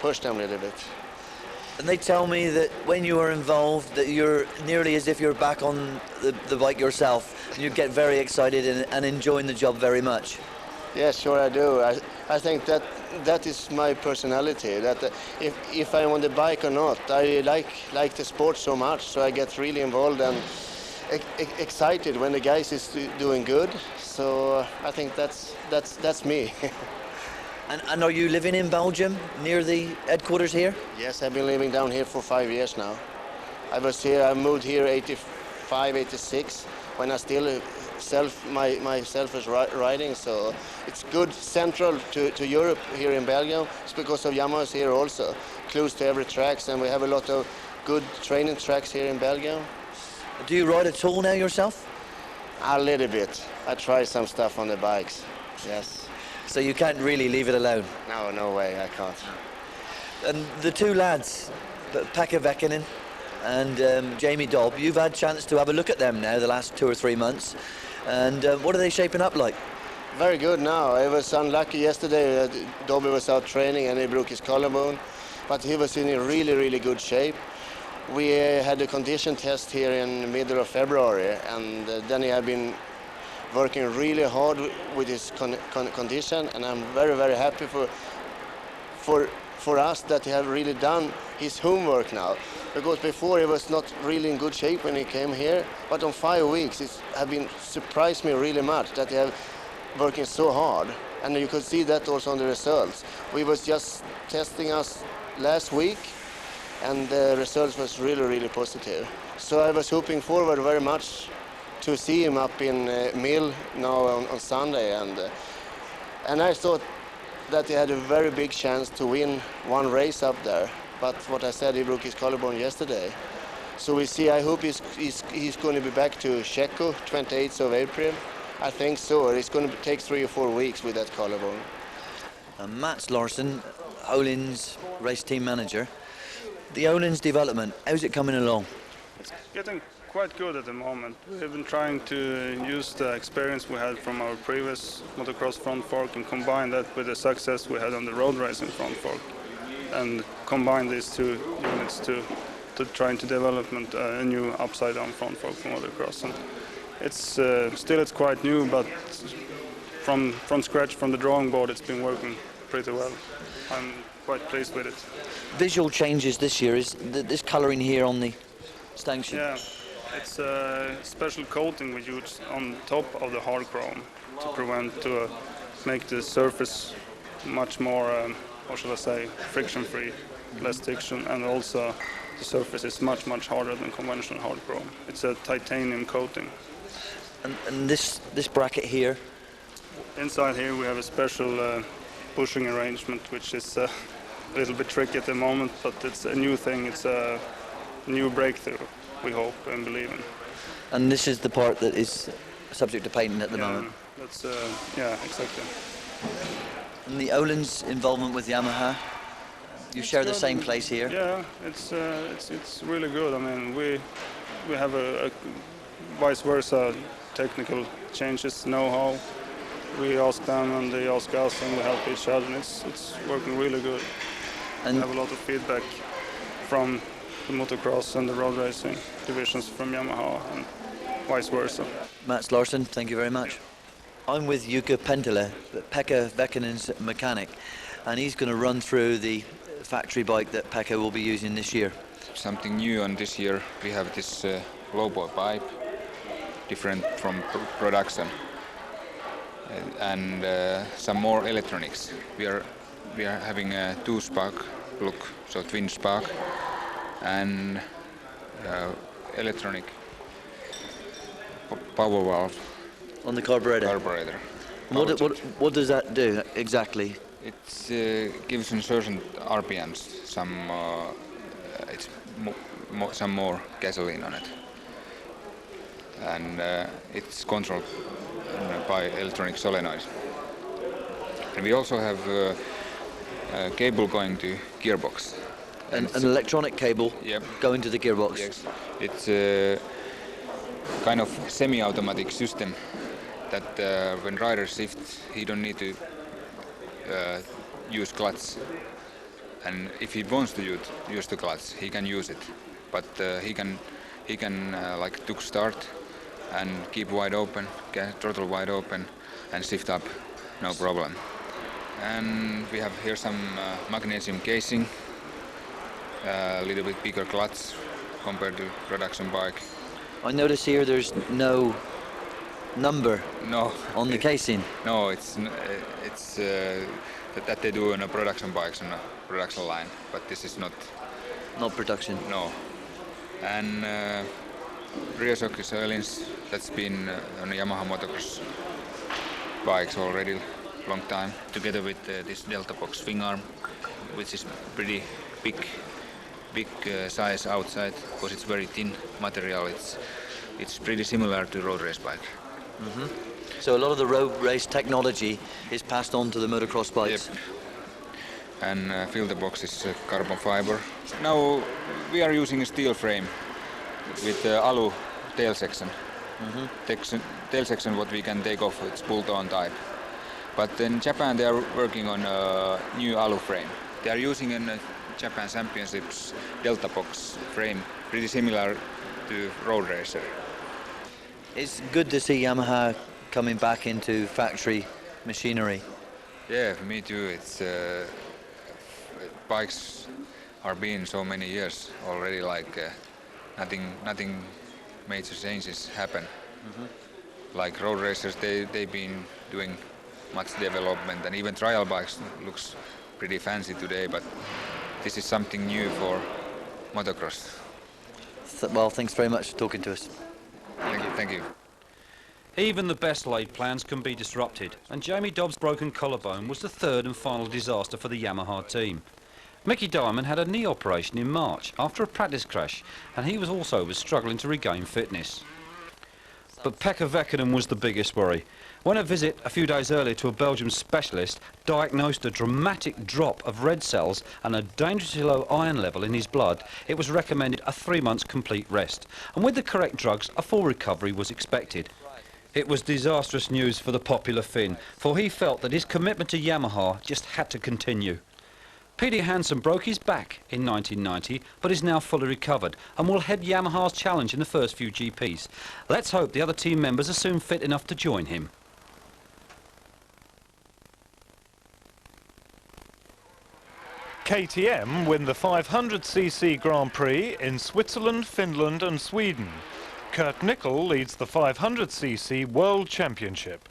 push them a little bit. And they tell me that when you are involved that you're nearly as if you're back on the bike yourself. You get very excited and enjoying the job very much. Yes, sure I do. I think that is my personality, that if I'm on the bike or not, I like the sport so much, so I get really involved and excited when the guys is doing good. So I think that's me. And are you living in Belgium, near the headquarters here? Yes, I've been living down here for 5 years now. I moved here 85, 86, when I still myself was riding, so it's good central to Europe here in Belgium. It's because of Yamaha's here also, close to every tracks, and we have a lot of good training tracks here in Belgium. Do you ride at all now yourself? A little bit. I try some stuff on the bikes, yes. So you can't really leave it alone? No way, I can't. And the 2 lads, Pekka Vekkonen and Jamie Dobb, you've had a chance to have a look at them now the last 2 or 3 months. And what are they shaping up like? Very good now. I was unlucky yesterday that Dobby was out training and he broke his collarbone, but he was in a really good shape. We had a condition test here in the middle of February, and then he had been working really hard with his condition, and I'm very happy for us that he have really done his homework now. Because before he was not really in good shape when he came here, but on 5 weeks it have been surprised me really much that he have working so hard, and you could see that also on the results. We was just testing us last week, and the results was really positive. So I was hoping forward very much to see him up in Mill now on Sunday, and I thought that he had a very big chance to win one race up there. But what I said, he broke his collarbone yesterday. So we see, I hope he's going to be back to Checo 28th of April. I think so. It's going to take 3 or 4 weeks with that collarbone. Mats Larsson, Öhlins race team manager. The Öhlins development, how's it coming along? It's getting quite good at the moment. We've been trying to use the experience we had from our previous motocross front fork and combine that with the success we had on the road racing front fork, and combine these two units to trying to develop a new upside down front fork for motocross. And it's it's quite new, but from scratch, from the drawing board, it's been working pretty well. I'm quite pleased with it. Visual changes this year is this colouring here on the stanchion. Yeah, it's a special coating we use on top of the hard chrome to make the surface much more, how shall I say, friction-free, less friction, and also the surface is much harder than conventional hard chrome. It's a titanium coating. And this bracket here? Inside here we have a special bushing arrangement, which is a little bit tricky at the moment, but it's a new thing. It's a new breakthrough, we hope and believe in. And this is the part that is subject to patent at the moment? That's, yeah, exactly. And the Öhlins involvement with Yamaha, you share the same place here? Yeah, it's really good. I mean, we have a vice versa technical changes, know-how. We ask them and they ask us, and we help each other, and it's working really good. And we have a lot of feedback from the motocross and the road racing divisions from Yamaha and vice versa. Mats Larsson, thank you very much. I'm with Jukka Pentala, Pekka Väkänen's mechanic, and he's going to run through the factory bike that Pekka will be using this year. Something new on this year, we have this low-bore pipe, different from production, and some more electronics. We are having a two-spark look, so twin spark, and electronic power valve on the carburetor. What does that do exactly? It gives a certain RPMs, some more gasoline on it, and it's controlled by electronic solenoid. And we also have a cable going to gearbox. An electronic cable going to the gearbox. Yes, it's a kind of semi-automatic system that when rider shifts, he don't need to use clutch, and if he wants to use the clutch, he can use it, but he can like to start and keep wide open, get throttle wide open, and shift up, no problem. And we have here some magnesium casing, a little bit bigger clutch compared to production bike. I notice here there's no number on the casing. No, it's that they do on a production bikes on a production line, but this is not production. No. And rear shock is Öhlins. That's been on Yamaha motocross bikes already long time, together with this Delta Box swing arm, which is pretty big size outside because it's very thin material. It's pretty similar to road race bike. Mm-hmm. So a lot of the road race technology is passed on to the motocross bikes. Yep. And filter box is carbon fiber. Now we are using a steel frame with alu tail section. Mm-hmm. Tail section what we can take off, it's bolt-on type. But in Japan they are working on a new alu frame. They are using in Japan Championships Delta Box frame, pretty similar to road racer. It's good to see Yamaha coming back into factory machinery. Yeah, for me too. It's bikes are been so many years already, like nothing major changes happen. Like road racers, they've been doing much development, and even trial bikes looks pretty fancy today, but this is something new for motocross. Well, thanks very much for talking to us. Thank you. Even the best laid plans can be disrupted, and Jamie Dobbs' broken collarbone was the third and final disaster for the Yamaha team. Mickey Diamond had a knee operation in March after a practice crash, and he was struggling to regain fitness. But Pekka Väkkönen was the biggest worry. When a visit a few days earlier to a Belgian specialist diagnosed a dramatic drop of red cells and a dangerously low iron level in his blood, it was recommended a 3 months complete rest, and with the correct drugs a full recovery was expected. It was disastrous news for the popular Finn, for he felt that his commitment to Yamaha just had to continue. Peter Hansen broke his back in 1990, but is now fully recovered and will head Yamaha's challenge in the first few GPs. Let's hope the other team members are soon fit enough to join him. KTM win the 500cc Grand Prix in Switzerland, Finland and Sweden. Kurt Nickel leads the 500cc World Championship.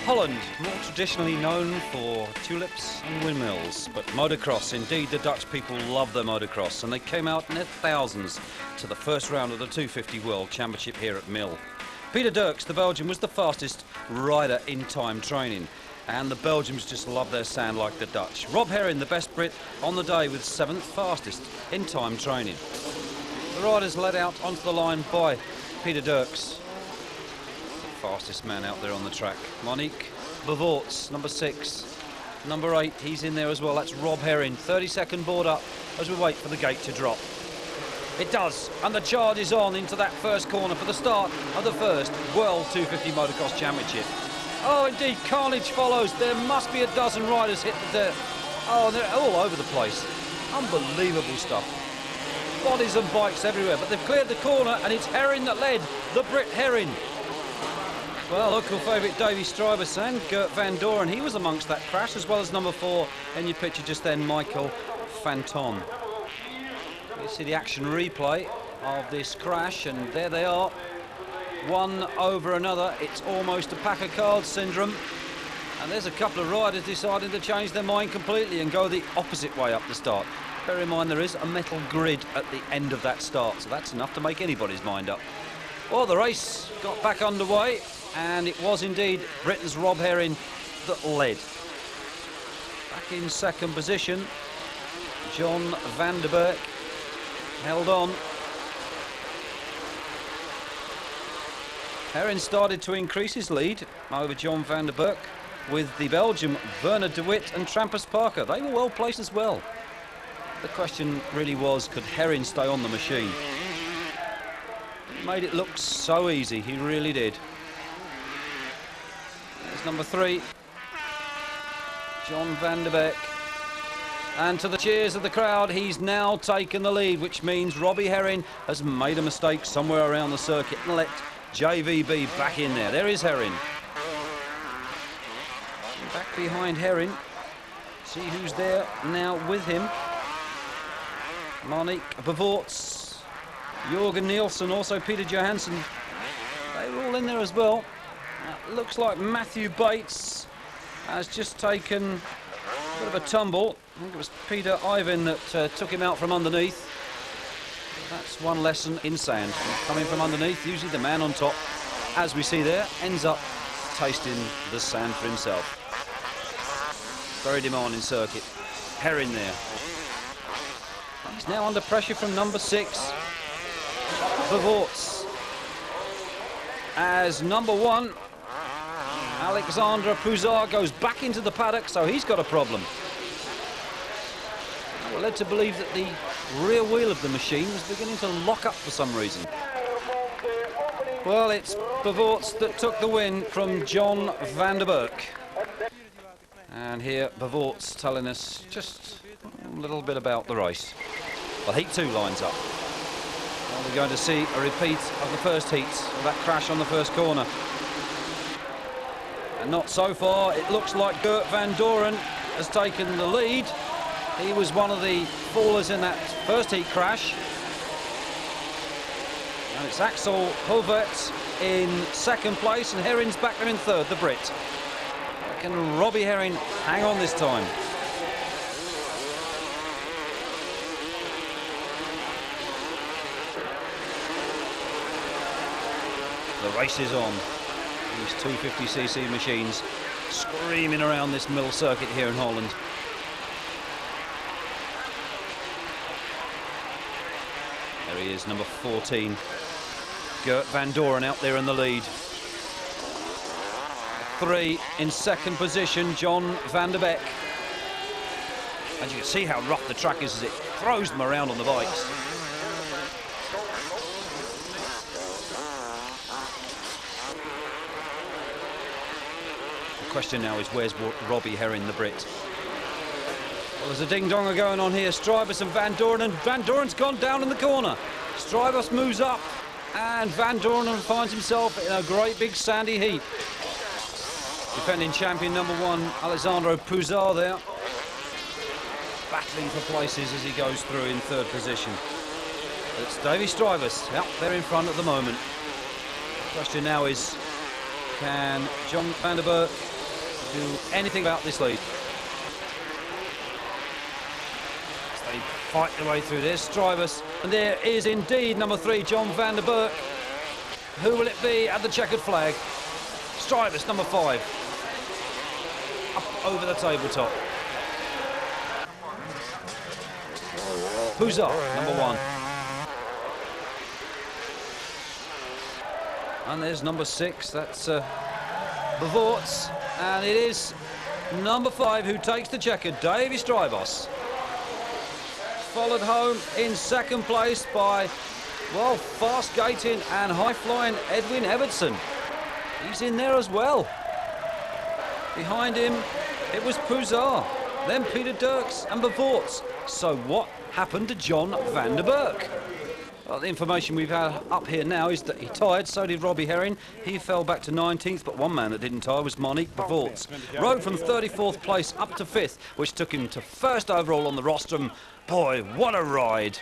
Holland, more traditionally known for tulips and windmills, but motocross, indeed the Dutch people love their motocross, and they came out in their thousands to the first round of the 250 World Championship here at Mill. Peter Dirks, the Belgian, was the fastest rider in time training, and the Belgians just love their sand like the Dutch. Rob Herring, the best Brit on the day, with 7th fastest in time training. The riders led out onto the line by Peter Dirks, fastest man out there on the track. Monique Bevoorts, number 6. Number 8, he's in there as well. That's Rob Herring. 30-second board up as we wait for the gate to drop. It does, and the charge is on into that first corner for the start of the first World 250 Motocross Championship. Oh, indeed, carnage follows. There must be a dozen riders hit the dirt. Oh, they're all over the place. Unbelievable stuff. Bodies and bikes everywhere, but they've cleared the corner, and it's Herring that led, the Brit Herring. Well, local favourite Davy Strybus and Gert van Doren, he was amongst that crash, as well as number 4 in your picture just then, Michael Fanton. You see the action replay of this crash, and there they are, one over another. It's almost a pack of cards syndrome, and there's a couple of riders deciding to change their mind completely and go the opposite way up the start. Bear in mind there is a metal grid at the end of that start, so that's enough to make anybody's mind up. Well, the race got back underway, and it was indeed Britain's Rob Herring that led. Back in second position, John van der Berg held on. Herring started to increase his lead over John van der Berg with the Belgian Werner de Wit and Trampus Parker. They were well placed as well. The question really was, could Herring stay on the machine? He made it look so easy, he really did. There's number 3, John van der Berg. And to the cheers of the crowd, he's now taken the lead, which means Robbie Herring has made a mistake somewhere around the circuit and let JVB back in there. There is Herring. Back behind Herring. See who's there now with him. Monique Bevoorts, Jorgen Nielsen, also Peter Johansson. They were all in there as well. Looks like Matthew Bates has just taken a bit of a tumble. I think it was Peter Ivan that took him out from underneath. That's one lesson in sand. Coming from underneath, usually the man on top, as we see there, ends up tasting the sand for himself. Very demanding circuit. Herring there. He's now under pressure from number 6, Bevoorts. as number 1, Alexandre Pouzard, goes back into the paddock, so he's got a problem. We're led to believe that the rear wheel of the machine was beginning to lock up for some reason. Well, it's Bavorts that took the win from John van der Berg. And here Bavorts telling us just a little bit about the race. Well, Heat 2 lines up. Well, we're going to see a repeat of the first heat, of that crash on the first corner. And not so far. It looks like Gert van Doren has taken the lead. He was one of the fallers in that first heat crash. And it's Axel Hulvert in second place, and Herring's back there in third, the Brit. Can Robbie Herring hang on this time? The race is on. These 250cc machines screaming around this mill circuit here in Holland. There he is, number 14. Gert van Doren out there in the lead. 3 in second position, John van der Beek. And you can see how rough the track is as it throws them around on the bikes. The question now is, where's Robbie Herring, the Brit? Well, there's a ding-donger going on here. Strybus and Van Doren, and Van Doren's gone down in the corner. Strybus moves up, and Van Doren finds himself in a great big sandy heap. Defending champion number 1, Alessandro Pouzard there, battling for places as he goes through in third position. It's Davy Strybus out there in front at the moment. The question now is, can John van der Berg do anything about this lead? As they fight their way through this, Strybus, and there is indeed number 3, John van der Berg. Who will it be at the checkered flag? Strybus, number 5. Up over the tabletop. Pouzard, number 1. And there's number 6, that's Bavorts. And it is number 5 who takes the checkered, Davy Strybus. Followed home in second place by, well, fast-gating and high-flying Edwin Evertson. He's in there as well. Behind him, it was Pouzard, then Peter Dirks and Bavorts. So what happened to John van der Berg? Well, the information we've had up here now is that he tired, so did Robbie Herring. He fell back to 19th, but one man that didn't tire was Monique Bavorts. Rode from 34th place up to 5th, which took him to first overall on the rostrum. Boy, what a ride.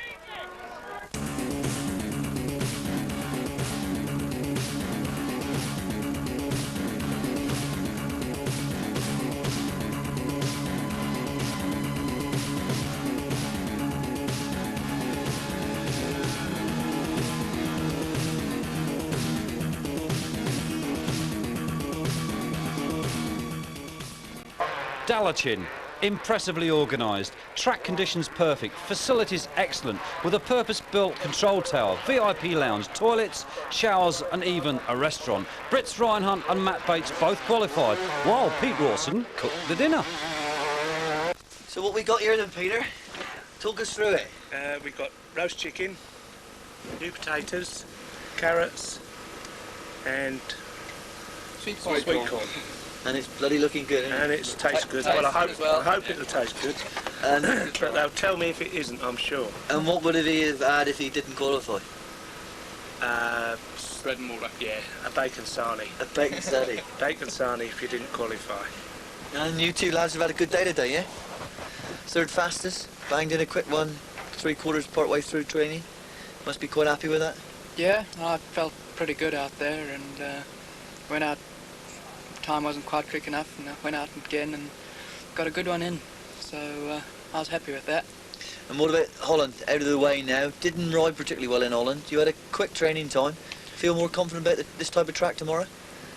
Dalachin, impressively organised, track conditions perfect, facilities excellent, with a purpose-built control tower, VIP lounge, toilets, showers and even a restaurant. Brits Ryan Hunt and Matt Bates both qualified, while Pete Rawson cooked the dinner. So what we got here then, Peter? Talk us through it. We've got roast chicken, new potatoes, carrots and sweet corn. And it's bloody looking good, isn't it? And it tastes good. Well, I hope it'll taste good. And but they'll tell me if it isn't, I'm sure. And what would he have had if he didn't qualify? Bread and water. Yeah, a bacon sarnie. A bacon sarnie. Bacon sarnie if you didn't qualify. And you two lads have had a good day today, yeah? Third fastest, banged in a quick one, 3/4 part way through training. Must be quite happy with that. Yeah, I felt pretty good out there, and went out. Time wasn't quite quick enough, and I went out again and got a good one in. So I was happy with that. And what about Holland? Out of the way now. Didn't ride particularly well in Holland. You had a quick training time. Feel more confident about this type of track tomorrow?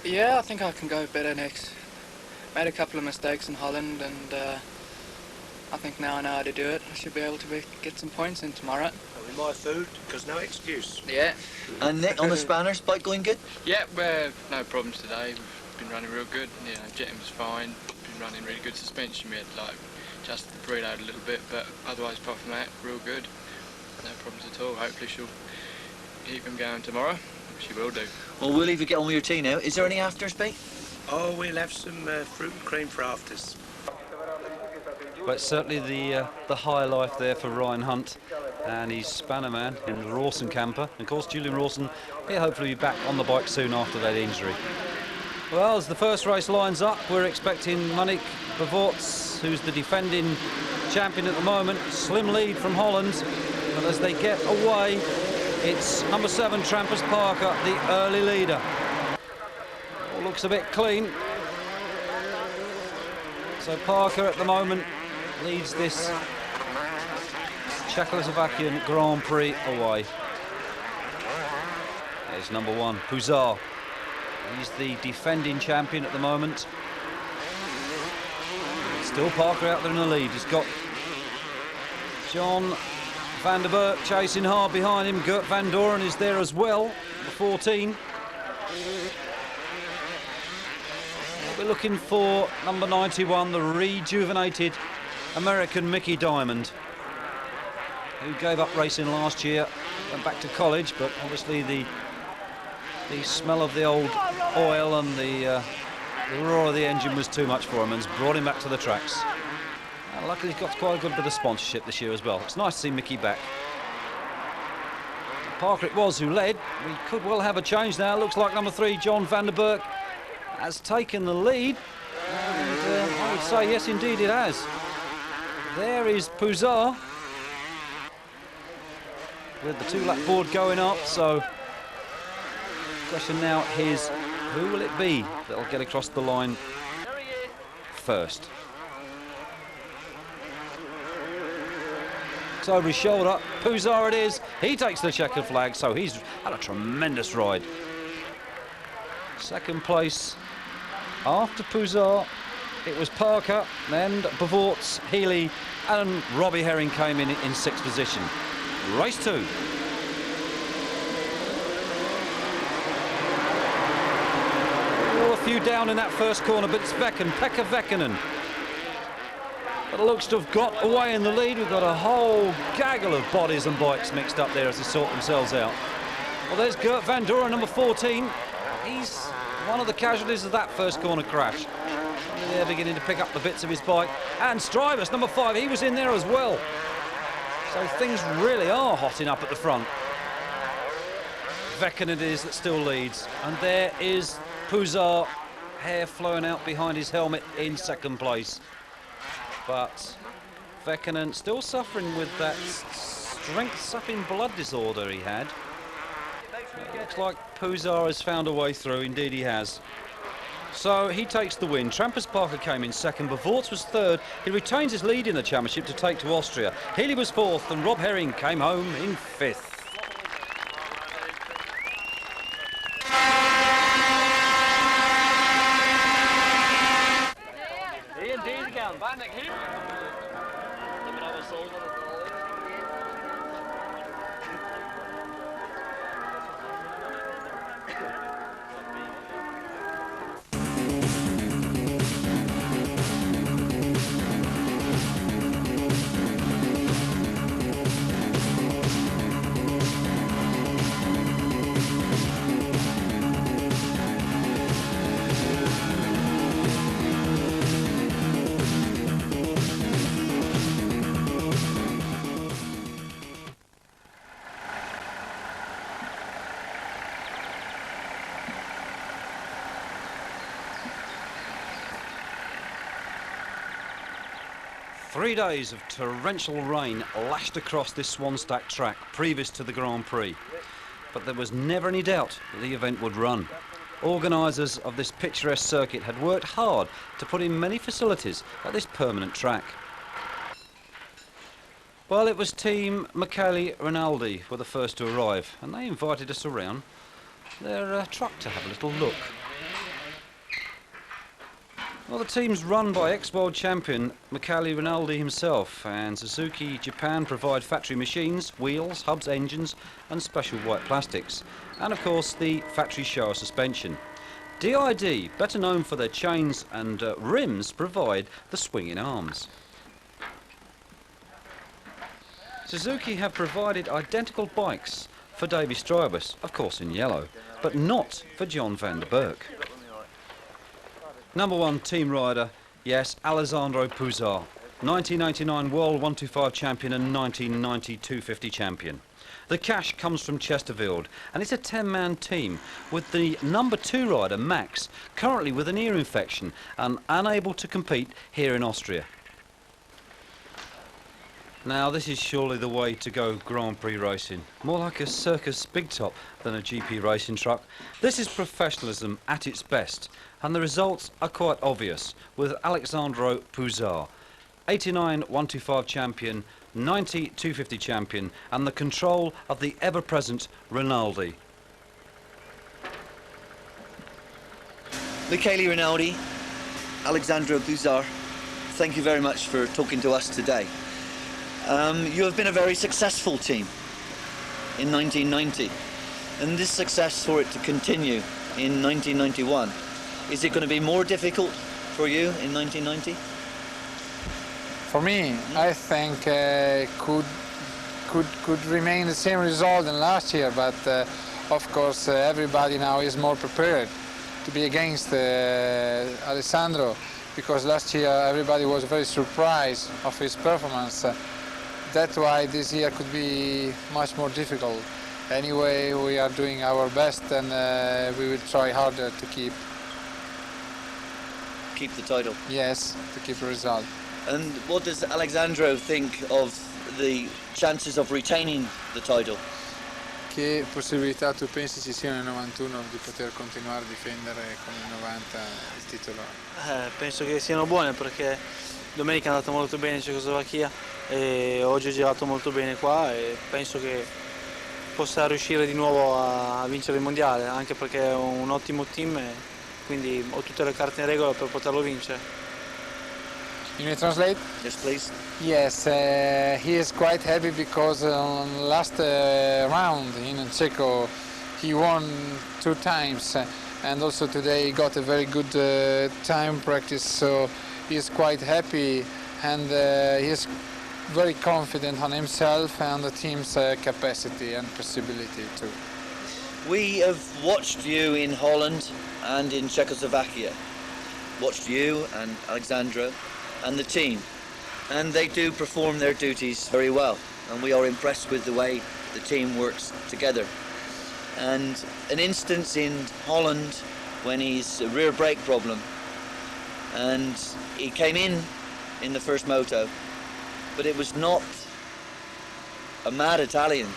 Yeah, I think I can go better next. Made a couple of mistakes in Holland, and I think now I know how to do it. I should be able to get some points in tomorrow. With my food, because no excuse. Yeah. And Nick, on the spanners, bike going good? Yeah, no problems today. We've been running real good. You know, jetting was fine. Been running really good suspension. We had like just the preload a little bit, but otherwise, apart from that, real good. No problems at all. Hopefully she'll keep him going tomorrow. She will do. Well, we'll leave you get on with your tea now. Is there any afters, Pete? Oh, we'll have some fruit and cream for afters. But certainly the high life there for Ryan Hunt and his spanner man in the Rawson camper. And of course, Julian Rawson, he'll hopefully be back on the bike soon after that injury. Well, as the first race lines up, we're expecting Monique Bavorts, who's the defending champion at the moment. Slim lead from Holland, but as they get away, it's number 7, Trampers Parker, the early leader. All looks a bit clean. So Parker at the moment leads this Czechoslovakian Grand Prix away. There's number 1, Puzar. He's the defending champion at the moment. Still Parker out there in the lead. He's got John Van der Berg chasing hard behind him. Gert Van Doren is there as well, the 14. We're looking for number 91, the rejuvenated American Mickey Diamond, who gave up racing last year, went back to college, but obviously the smell of the old oil and the roar of the engine was too much for him and has brought him back to the tracks. And luckily he's got quite a good bit of sponsorship this year as well. It's nice to see Mickey back. Parker it was who led. We could well have a change now. Looks like number 3, John Van der Berg, has taken the lead. And I would say yes, indeed it has. There is Puzar with the 2-lap board going up. So the question now is, who will it be that'll get across the line first? It's over his shoulder. Puzar it is. He takes the checkered flag, so he's had a tremendous ride. Second place after Puzar, it was Parker, then Bavorts, Healy, and Robbie Herring came in 6th position. Race 2. Oh, a few down in that first corner, but it's Pekka Vekkanen. But it looks to have got away in the lead. We've got a whole gaggle of bodies and bikes mixed up there as they sort themselves out. Well, there's Gert Van Doren, number 14. He's one of the casualties of that first corner crash. They're beginning to pick up the bits of his bike. And Strivus, number 5, he was in there as well. So things really are hotting up at the front. Vekkanen it is that still leads. And there is Puzar, hair flowing out behind his helmet in 2nd place. But Vekkanen still suffering with that strength-sapping blood disorder he had. It looks like Puzar has found a way through, indeed he has. So he takes the win. Trampers Parker came in 2nd, Bavorts was 3rd. He retains his lead in the championship to take to Austria. Healy was 4th and Rob Herring came home in 5th. Three days of torrential rain lashed across this Swanstack track previous to the Grand Prix. But there was never any doubt that the event would run. Organisers of this picturesque circuit had worked hard to put in many facilities at this permanent track. Well, it was Team Michele Rinaldi were the first to arrive, and they invited us around their truck to have a little look. Well, the team's run by ex-world champion Michele Rinaldi himself, and Suzuki Japan provide factory machines, wheels, hubs, engines and special white plastics, and of course the factory Showa suspension. DID, better known for their chains and rims, provide the swinging arms. Suzuki have provided identical bikes for Davy Strybus, of course in yellow, but not for John van der Berg. Number 1 team rider, yes, Alessandro Puzar, 1989 World 125 champion and 1990 250 champion. The cash comes from Chesterfield, and it's a 10-man team with the number 2 rider, Max, currently with an ear infection and unable to compete here in Austria. Now, this is surely the way to go Grand Prix racing. More like a circus big top than a GP racing truck. This is professionalism at its best, and the results are quite obvious with Alessandro Puzar, 89 125 champion, 90 250 champion, and the control of the ever-present Rinaldi. Michele Rinaldi, Alessandro Puzar, thank you very much for talking to us today. You have been a very successful team in 1990, and this success for it to continue in 1991, is it going to be more difficult for you in 1990? For me, I think could remain the same result than last year, but of course everybody now is more prepared to be against Alessandro, because last year everybody was very surprised of his performance. That's why this year could be much more difficult. Anyway, we are doing our best, and we will try harder to keep the title. Yes, to keep the result. And what does Alessandro think of the chances of retaining the title? Che possibilità tu pensi ci siano nel 91 di poter continuare a difendere come nel 90 il titolo? Penso che siano buone, perché domenica è andato molto bene in Cecoslovacchia e oggi ho girato molto bene qua, e penso che possa riuscire di nuovo a vincere il mondiale, anche perché ho un ottimo team e quindi ho tutte le carte in regola per poterlo vincere. You may translate? Yes, please. Yes, he is quite happy because on last round in Checo he won 2 times, and also today he got a very good time practice, so he is quite happy, and he is very confident on himself and the team's capacity and possibility too. We have watched you in Holland and in Czechoslovakia, watched you and Alessandro and the team, and they do perform their duties very well, and we are impressed with the way the team works together. And an instance in Holland when he's a rear brake problem, and he came in the first moto, but it was not a mad Italian.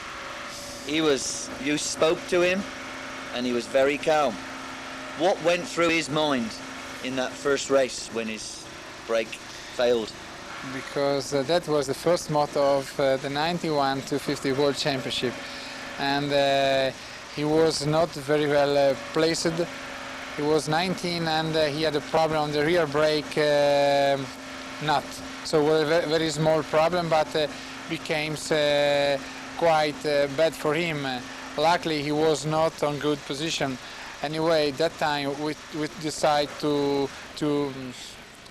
You spoke to him and he was very calm. What went through his mind in that first race when his brake failed? Because that was the first moto of the 91 250 World Championship, and he was not very well placed. He was 19 and he had a problem on the rear brake nut. So it was a very small problem, but became quite bad for him. Luckily he was not on good position. Anyway, that time we decided to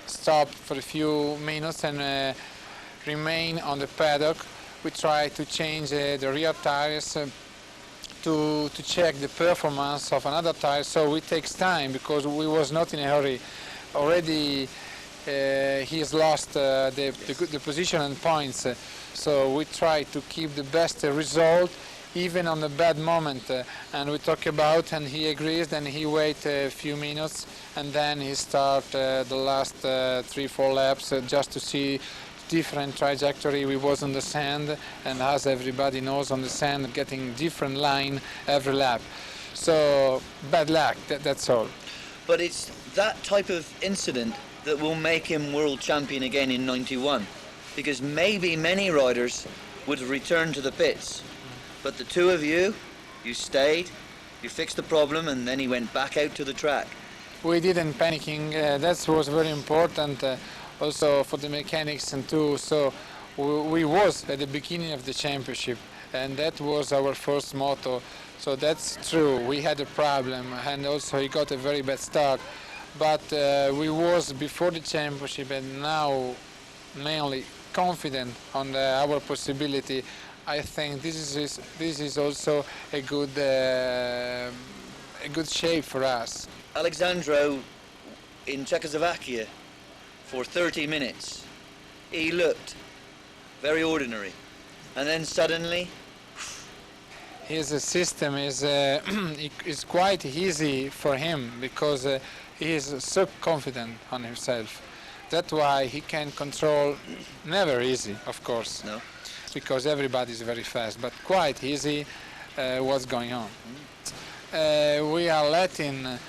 stop for a few minutes and remain on the paddock. We tried to change the rear tires to check the performance of another tire, so it takes time because we was not in a hurry. Already he has lost the position and points, so we try to keep the best result even on a bad moment, and we talk about, and he agrees, then he wait a few minutes and then he start the last 3-4 laps just to see different trajectory. We was on the sand, and as everybody knows, on the sand getting different line every lap, so bad luck, that's all. But it's that type of incident that will make him world champion again in 91, because maybe many riders would return to the pits, but the two of you stayed, you fixed the problem, and then he went back out to the track. we didn't panicking. That was very important also for the mechanics and too. So we was at the beginning of the championship, and that was our first motto. So that's true. We had a problem, and also he got a very bad start. But we was before the championship, and now mainly confident on our possibility. I think this is also a good shape for us. Alexandro in Czechoslovakia for 30 minutes, he looked very ordinary, and then suddenly his system is is quite easy for him because he is so confident on himself. That's why he can control, never easy, of course, no, because everybody is very fast, but quite easy what's going on. We are Latin,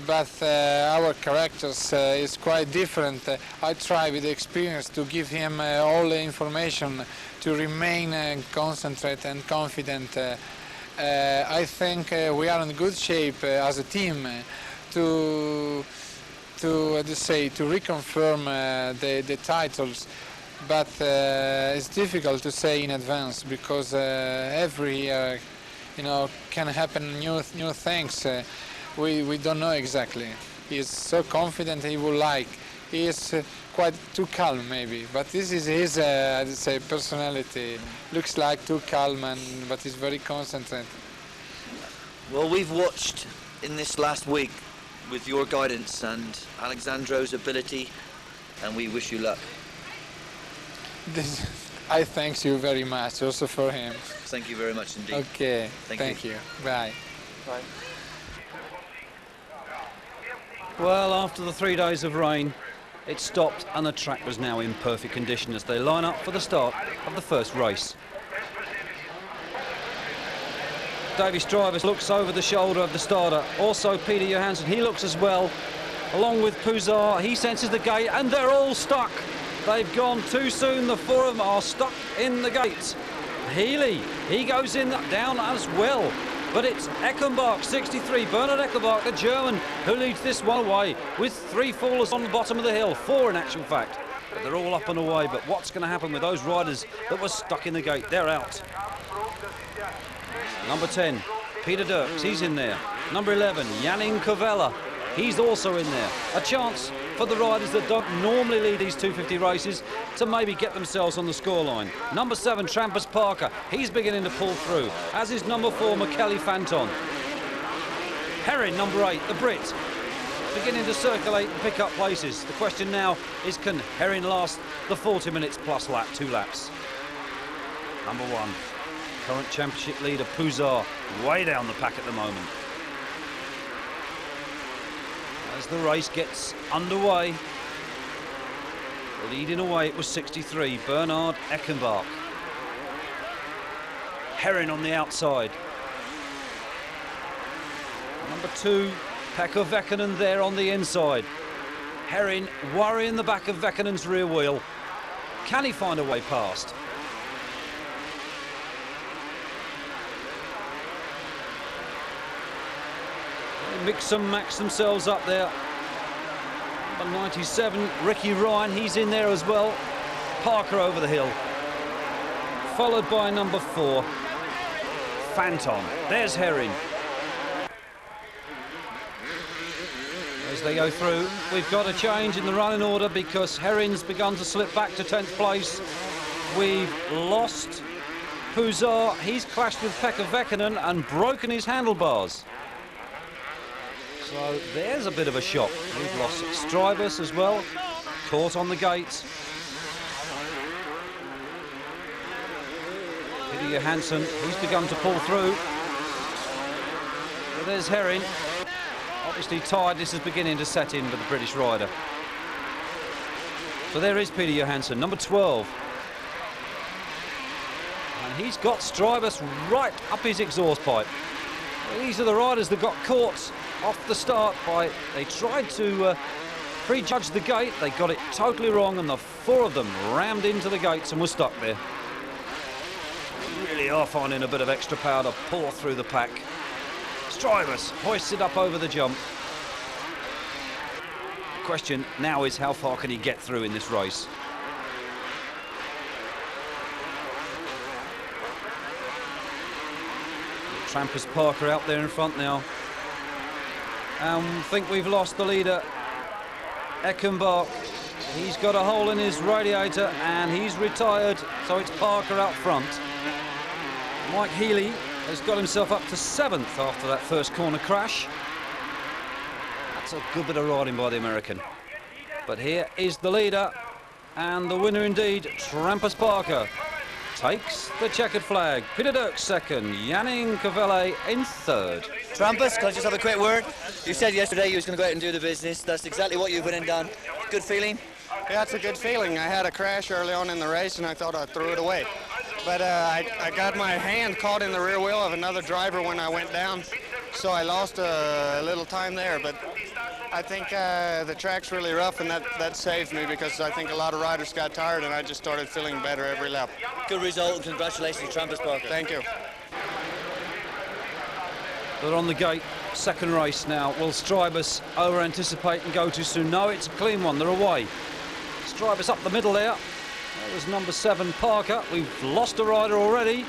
but our characters is quite different. I try with experience to give him all the information to remain concentrated and confident. I think we are in good shape as a team to reconfirm the titles, but it's difficult to say in advance because every year, can happen new things. We don't know exactly. He's so confident he would like. He is quite too calm maybe, but this is his I'd say personality. Looks like too calm, but he's very concentrated. Well, we've watched in this last week with your guidance and Alexandro's ability, and we wish you luck. I thank you very much also for him. Thank you very much indeed. Okay, thank you. Bye. Bye. Well, after the 3 days of rain, it stopped and the track was now in perfect condition as they line up for the start of the first race. Davy Strivers looks over the shoulder of the starter. Also Peter Johansson, he looks as well. Along with Puzar, he senses the gate and they're all stuck. They've gone too soon. The four of them are stuck in the gate. Healy, he goes in down as well. But it's Eckenbach, 63, Bernhard Eckenbach, the German, who leads this one away with 3 fallers on the bottom of the hill, 4 in actual fact. But they're all up and away. But what's going to happen with those riders that were stuck in the gate? They're out. Number 10, Peter Dirks, he's in there. Number 11, Jannin Kovella, he's also in there. A chance for the riders that don't normally lead these 250 races to maybe get themselves on the scoreline. Number 7, Trampus Parker, he's beginning to pull through, as is number 4, Michele Fanton. Herrin, number 8, the Brit, beginning to circulate and pick up places. The question now is, can Herrin last the 40 minutes plus lap, 2 laps? Number 1. Current championship leader Puzar, way down the pack at the moment. As the race gets underway, leading away it was 63, Bernhard Eckenbach. Herrin on the outside. Number 2, Pekka Väkkönen there on the inside. Herrin worrying the back of Väkkönen's rear wheel. Can he find a way past? Mix and max themselves up there. Number 97, Ricky Ryan, he's in there as well. Parker over the hill. Followed by number 4, Fanton. There's Herrin. As they go through, we've got a change in the running order because Herrin's begun to slip back to 10th place. We've lost Puzar. He's clashed with Pekka Väkkönen and broken his handlebars. So there's a bit of a shock. We've lost Strivers as well, caught on the gate. Peter Johansson, he's begun to pull through. But there's Herrin. Obviously tiredness is beginning to set in for the British rider. So there is Peter Johansson, number 12. And he's got Strivers right up his exhaust pipe. These are the riders that got caught off the start by, they tried to prejudge the gate, they got it totally wrong and the 4 of them rammed into the gates and were stuck there. Really are finding a bit of extra power to pour through the pack. Strivers hoisted up over the jump. question now is how far can he get through in this race? Trampus Parker out there in front now. And I think we've lost the leader, Eckenbach. He's got a hole in his radiator and he's retired, so it's Parker out front. Mike Healy has got himself up to 7th after that first corner crash. That's a good bit of riding by the American. But here is the leader, and the winner indeed, Trampus Parker, takes the checkered flag. Peter Dirks second, Janning Cavelle in third. Trampus, can I just have a quick word? You said yesterday you was going to go out and do the business. That's exactly what you've been and done. Good feeling? Yeah, it's a good feeling. I had a crash early on in the race and I thought I threw it away. But I got my hand caught in the rear wheel of another driver when I went down, so I lost a little time there. But I think the track's really rough, and that saved me, because I think a lot of riders got tired and I just started feeling better every lap. Good result, and congratulations, Trampus Parker. Thank you. They're on the gate, second race now. Will Strybus over-anticipate and go too soon? No, it's a clean one, they're away. Strybus up the middle there. That was number 7, Parker. We've lost a rider already.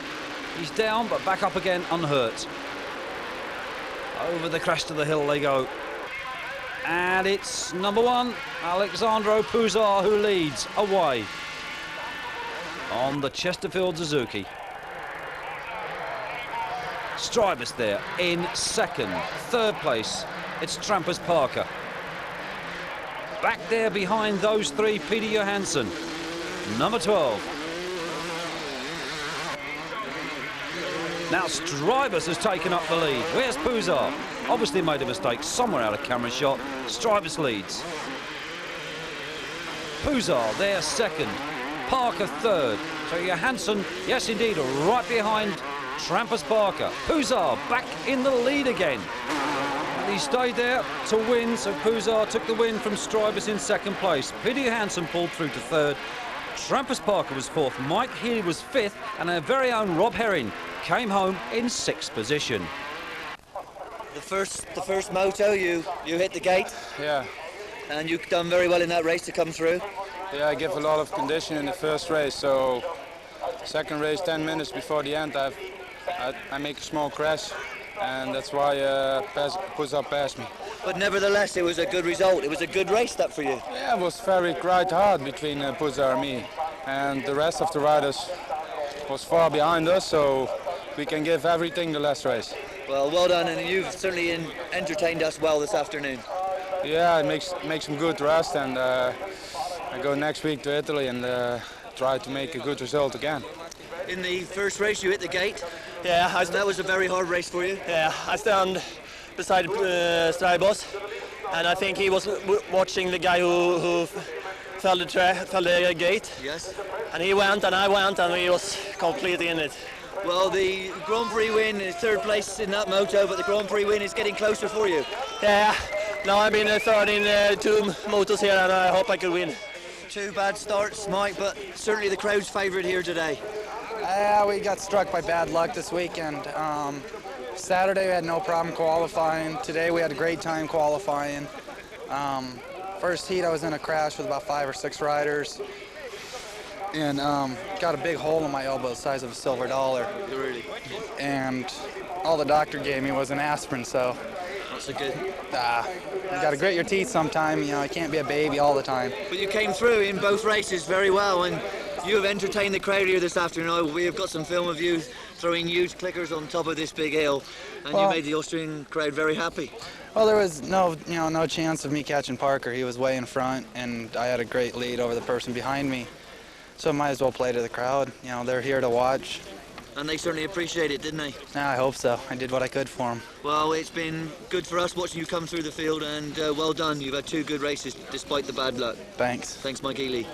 He's down, but back up again, unhurt. Over the crest of the hill they go. And it's number 1, Alexandro Puzar, who leads away on the Chesterfield Suzuki. Strybus there in second. Third place, it's Trampus Parker. Back there behind those 3, Peter Johansson, number 12. Now Strybus has taken up the lead. Where's Puzar? Obviously made a mistake somewhere out of camera shot. Strybus leads. Puzar there second. Parker third. So Johansson, yes indeed, right behind Trampus Parker. Puzar back in the lead again. And he stayed there to win, so Puzar took the win from Strybus in second place. Peter Johansson pulled through to third. Trampus Parker was fourth. Mike Healy was fifth, and our very own Rob Herring came home in 6th position. The first moto, you hit the gate. Yeah. And you've done very well in that race to come through. Yeah, I give a lot of condition in the first race, so second race 10 minutes before the end I make a small crash, and that's why Puzar passed me. But nevertheless, it was a good result. It was a good race, that, for you. Yeah, it was quite hard between Puzar and me, and the rest of the riders was far behind us, so we can give everything the last race. Well done, and you've certainly entertained us well this afternoon. Yeah, it makes some good rest, and I go next week to Italy and try to make a good result again. In the first race, you hit the gate. Yeah, that was a very hard race for you. Yeah, I stand beside Strybus, and I think he was watching the guy who fell the gate. Yes. And he went, and I went, and he was completely in it. Well, the Grand Prix win is third place in that moto, but the Grand Prix win is getting closer for you. Yeah, now I've been third in 2 motos here, and I hope I could win. 2 bad starts, Mike, but certainly the crowd's favourite here today. We got struck by bad luck this weekend. Saturday we had no problem qualifying. Today we had a great time qualifying. First heat I was in a crash with about 5 or 6 riders, and got a big hole in my elbow the size of a silver dollar. Really? And all the doctor gave me was an aspirin, so. Not so good. You got to grit your teeth sometime. You know, I can't be a baby all the time. But you came through in both races very well, and you have entertained the crowd here this afternoon. We have got some film of you throwing huge clickers on top of this big hill, and you made the Austrian crowd very happy. Well, there was no chance of me catching Parker. He was way in front, and I had a great lead over the person behind me. So I might as well play to the crowd. You know, they're here to watch. And they certainly appreciate it, didn't they? Yeah, I hope so. I did what I could for them. Well, it's been good for us watching you come through the field, and well done. You've had 2 good races despite the bad luck. Thanks. Thanks, Mike Healy.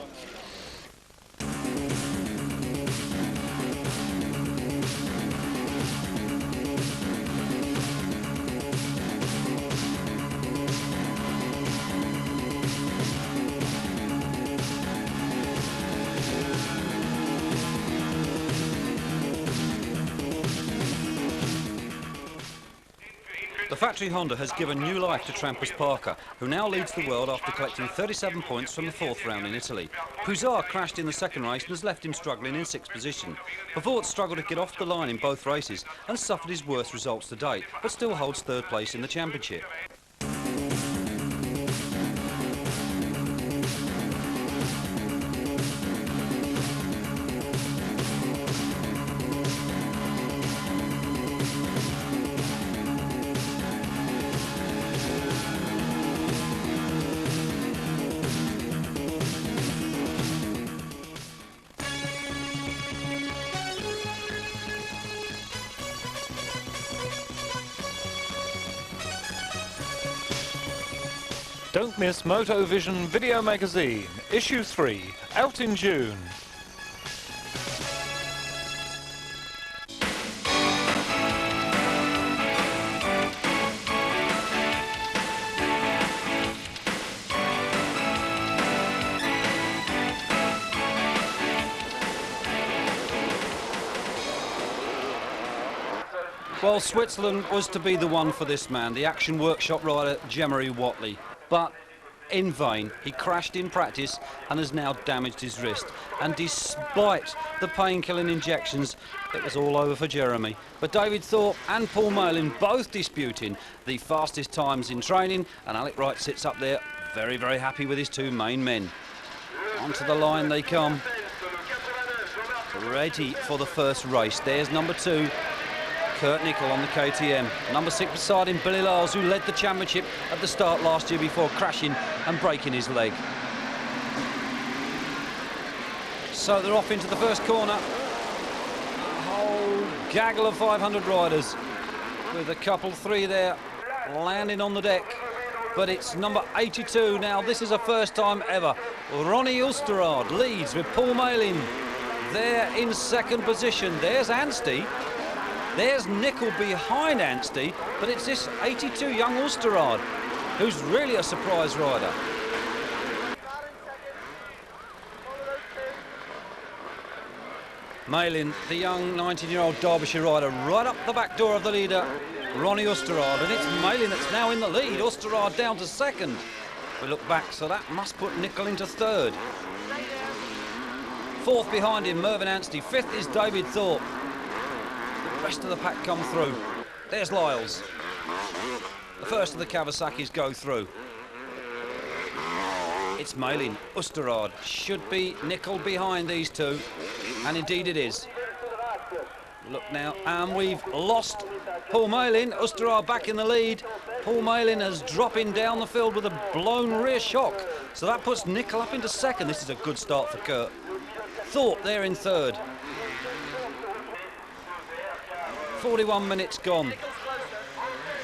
The factory Honda has given new life to Trampas Parker, who now leads the world after collecting 37 points from the 4th round in Italy. Pouzard crashed in the second race and has left him struggling in 6th position. Pavort struggled to get off the line in both races and suffered his worst results to date, but still holds 3rd place in the championship. Don't miss Motovision Video Magazine, Issue 3, out in June. Well, Switzerland was to be the one for this man, the Action Workshop rider Jemery Watley. But in vain, he crashed in practice and has now damaged his wrist. And despite the pain-killing injections, it was all over for Jeremy. But David Thorpe and Paul Malin both disputing the fastest times in training, and Alec Wright sits up there very, very happy with his two main men. Onto the line they come, ready for the first race. There's number 2. Kurt Nickel on the KTM. Number 6 beside him, Billy Lyles, who led the championship at the start last year before crashing and breaking his leg. So they're off into the first corner. A whole gaggle of 500 riders with a couple, 3 there landing on the deck. But it's number 82 now. This is a first time ever. Ronnie Ulsterard leads with Paul Malin there in 2nd position. There's Anstey. There's Nickel behind Anstey, but it's this 82 young Ulsterard who's really a surprise rider. Malin, the young 19-year-old Derbyshire rider, right up the back door of the leader, Ronnie Ulsterard, and it's Malin that's now in the lead. Ulsterard down to 2nd. We look back, so that must put Nickel into 3rd. 4th behind him, Mervyn Anstey. 5th is David Thorpe. The rest of the pack come through. There's Lyles. The first of the Kawasaki's go through. It's Malin, Ulsterard. Should be Nickel behind these two, and indeed it is. Look now, and we've lost Paul Malin. Ulsterard back in the lead. Paul Malin is dropping down the field with a blown rear shock, so that puts Nickel up into 2nd. This is a good start for Kurt. Thorpe there in 3rd. 41 minutes gone.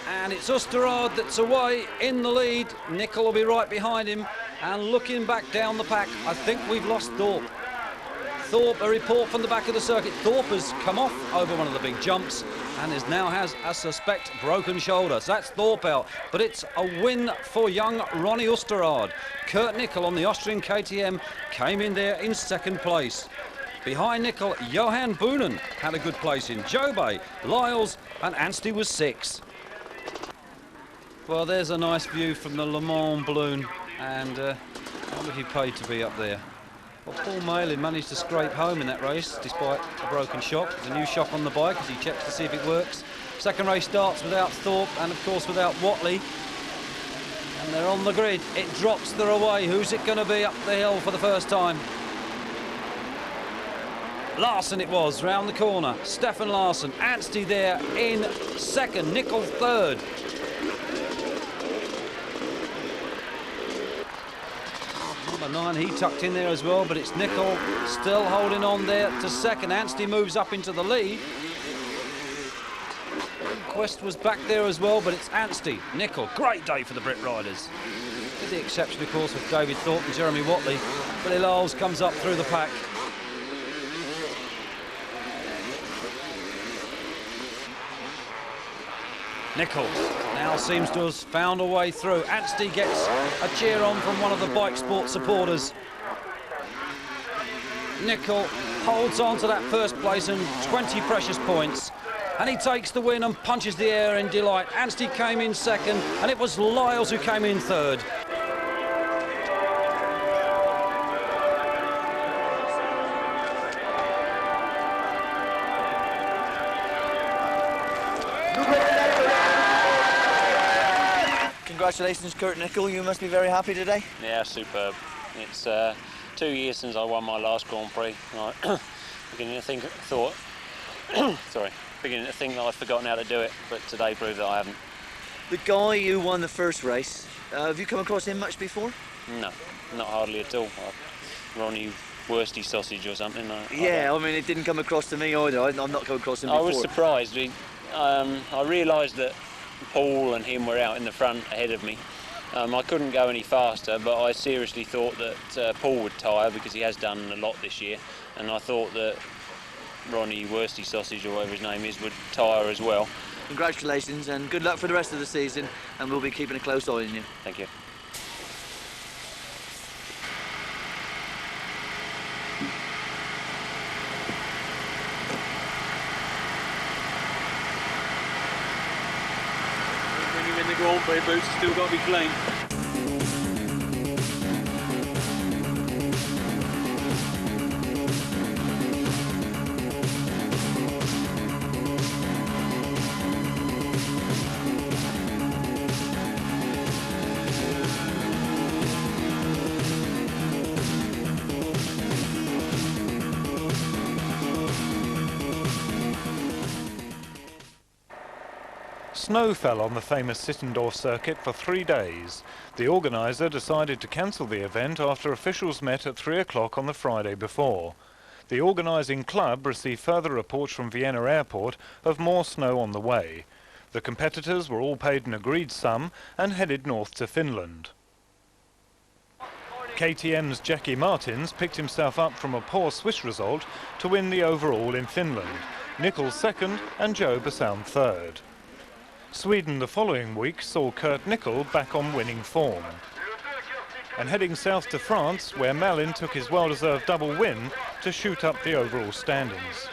And it's Ulsterard that's away in the lead. Nickel will be right behind him. And looking back down the pack, I think we've lost Thorpe. Thorpe, a report from the back of the circuit. Thorpe has come off over one of the big jumps and now has a suspect broken shoulder. So that's Thorpe out. But it's a win for young Ronnie Ulsterard. Kurt Nickel on the Austrian KTM came in there in 2nd place. Behind Nickel, Johan Boonen had a good place in. Jobay, Lyles and Anstey was 6. Well, there's a nice view from the Le Mans balloon, and I wonder if he paid to be up there. Well, Paul Malin managed to scrape home in that race despite a broken shock. There's a new shock on the bike as he checks to see if it works. 2nd race starts without Thorpe and of course without Watley. And they're on the grid. It drops, they're away. Who's it going to be up the hill for the first time? Larson it was, round the corner. Stefan Larson. Anstey there in 2nd. Nickel 3rd. Number 9, he tucked in there as well, but it's Nickel still holding on there to 2nd. Anstey moves up into the lead. Quest was back there as well, but it's Anstey. Nickel, great day for the Brit riders. With the exception, of course, of David Thorpe and Jeremy Watley. Billy Lyles comes up through the pack. Nickel now seems to have found a way through. Anstey gets a cheer on from one of the bike sport supporters. Nickel holds on to that first place and 20 precious points. and he takes the win and punches the air in delight. Anstey came in second, and it was Lyles who came in third. Congratulations, Kurt Nicol. You must be very happy today. Yeah, superb. It's 2 years since I won my last Grand Prix. Beginning to think that I've forgotten how to do it, but today proved that I haven't. The guy who won the first race, have you come across him much before? No, not hardly at all. Ronnie Worsty Sausage or something. Yeah, I mean, it didn't come across to me either. I've not come across him before. I was surprised. I realised that Paul and him were out in the front ahead of me. I couldn't go any faster, but I seriously thought that Paul would tyre because he has done a lot this year, and I thought that Ronnie Worsty Sausage, or whatever his name is, would tyre as well. Congratulations and good luck for the rest of the season, and we'll be keeping a close eye on you. Thank you. When you're in the Grand Prix, boots have still got to be clean. Snow fell on the famous Sittendorf circuit for 3 days. The organiser decided to cancel the event after officials met at 3 o'clock on the Friday before. The organising club received further reports from Vienna Airport of more snow on the way. The competitors were all paid an agreed sum and headed north to Finland. KTM's Jackie Martins picked himself up from a poor Swiss result to win the overall in Finland. Nicol second and Joe Bassam third. Sweden the following week saw Kurt Nicol back on winning form. And heading south to France, where Malin took his well-deserved double win to shoot up the overall standings.